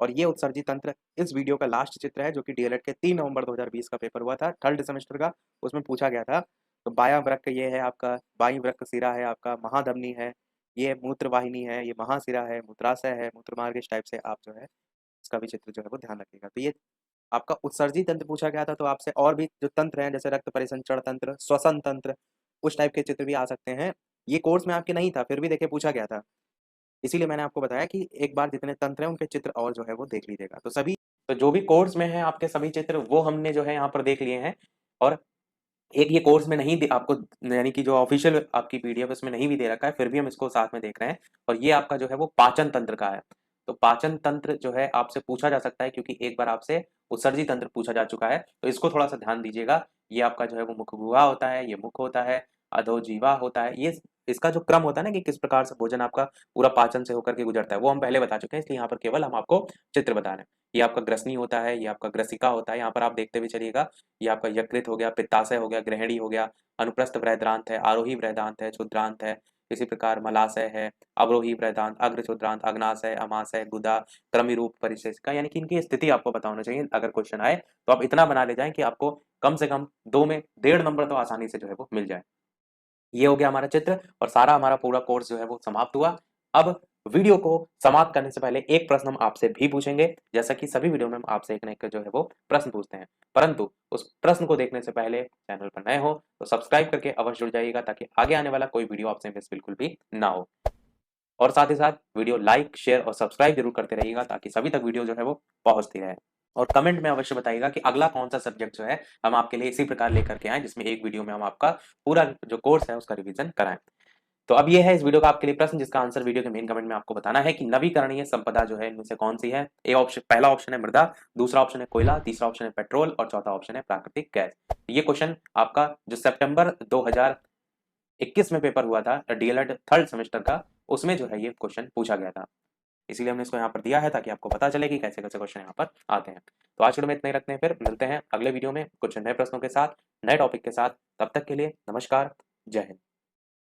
और ये उत्सर्जित तंत्र इस वीडियो का लास्ट चित्र है, जो कि डीएलएड के 3 नवंबर 2020 का पेपर हुआ था, थर्ड सेमेस्टर का, उसमें पूछा गया था। तो बायां वृक्क ये है आपका, बाई वृक्क सिरा है आपका, महाधमनी है, ये मूत्र वाहिनी है, ये महासिरा है, मूत्राशय है, मूत्रमार्ग, इस टाइप से आप जो है इसका भी चित्र जो है वो ध्यान रखिएगा। तो ये आपका उत्सर्जी तंत्र पूछा गया था, तो आपसे और भी जो तंत्र हैं जैसे रक्त परिसंचरण तंत्र, श्वसन तंत्र, उस टाइप के चित्र भी आ सकते हैं। ये कोर्स में आपके नहीं था, फिर भी देखिए पूछा गया था, इसीलिए मैंने आपको बताया कि एक बार जितने तंत्र हैं उनके चित्र और जो है वो देख लीजिएगा। तो सभी, तो जो भी कोर्स में है आपके सभी चित्र वो हमने जो है यहाँ पर देख लिए हैं, और एक ये कोर्स में नहीं आपको, यानी कि जो ऑफिशियल आपकी पीडीएफ उसमें नहीं भी दे रखा है, फिर भी हम इसको साथ में देख रहे हैं। और ये आपका जो है वो पाचन तंत्र का है। तो पाचन तंत्र जो है आपसे पूछा जा सकता है, क्योंकि एक बार आपसे उत्सर्जी तंत्र पूछा जा चुका है, तो इसको थोड़ा सा ध्यान दीजिएगा। ये आपका जो है वो मुख गुहा होता है, ये मुख होता है, अधोजीवा होता है। ये इसका जो क्रम होता है ना कि किस प्रकार से भोजन आपका पूरा पाचन से होकर के गुजरता है, वो हम पहले बता चुके हैं, इसलिए यहाँ पर केवल हम आपको चित्र बता रहे हैं। ये आपका ग्रसनी होता है, ये आपका ग्रसिका होता है, यहाँ पर आप देखते हुए चलिएगा। ये आपका यकृत हो गया, पित्ताशय हो गया, ग्रहणी हो गया, अनुप्रस्थ बृहदान्त है, आरोही बृहदान्त है, क्षुद्रांत है, इसी प्रकार मलाशय है, अवरोही बृहदान्त, अग्र क्षुद्रांत, अग्नाशय, अमाशय, गुदा, क्रमिरूप परिशेषिका। यानी कि इनकी स्थिति आपको पता होना चाहिए। अगर क्वेश्चन आए तो आप इतना बना ले जाएं कि आपको कम से कम 2 में 1.5 नंबर तो आसानी से जो है वो मिल जाए। ये हो गया हमारा चित्र, और सारा हमारा पूरा कोर्स जो है वो समाप्त हुआ। अब वीडियो को समाप्त करने से पहले एक प्रश्न हम आपसे भी पूछेंगे, जैसा कि सभी वीडियो में हम आपसे एक न एक जो है वो प्रश्न पूछते हैं। परंतु उस प्रश्न को देखने से पहले चैनल पर नए हो तो सब्सक्राइब करके अवश्य जुड़ जाइएगा, ताकि आगे आने वाला कोई वीडियो आपसे मिस बिल्कुल भी ना हो। और साथ ही साथ वीडियो लाइक, शेयर और सब्सक्राइब जरूर करते रहिएगा, ताकि सभी तक वीडियो जो है वो पहुंचती रहे। और कमेंट में अवश्य बताइएगा कि अगला कौन सा सब्जेक्ट जो है हम आपके लिए इसी प्रकार लेकर के आए, जिसमें एक वीडियो में हम आपका पूरा जो कोर्स है उसका रिवीजन कराएं। तो अब ये है इस वीडियो का आपके लिए प्रश्न, जिसका आंसर वीडियो के मेन कमेंट में आपको बताना है कि नवीकरणीय संपदा जो है इनमें से कौन सी है। ए ऑप्शन, पहला ऑप्शन है मृदा, दूसरा ऑप्शन है कोयला, तीसरा ऑप्शन है पेट्रोल और चौथा ऑप्शन है प्राकृतिक गैस। ये क्वेश्चन आपका जो सितंबर 2021 में पेपर हुआ था डीएलएड थर्ड सेमेस्टर का, उसमें जो है ये क्वेश्चन पूछा गया था। इसीलिए हमने इसको यहाँ पर दिया है, ताकि आपको पता चले कि कैसे कैसे क्वेश्चन यहाँ पर आते हैं। तो आज के वीडियो में इतना ही रखते हैं, फिर मिलते हैं अगले वीडियो में कुछ नए प्रश्नों के साथ, नए टॉपिक के साथ। तब तक के लिए नमस्कार, जय हिंद।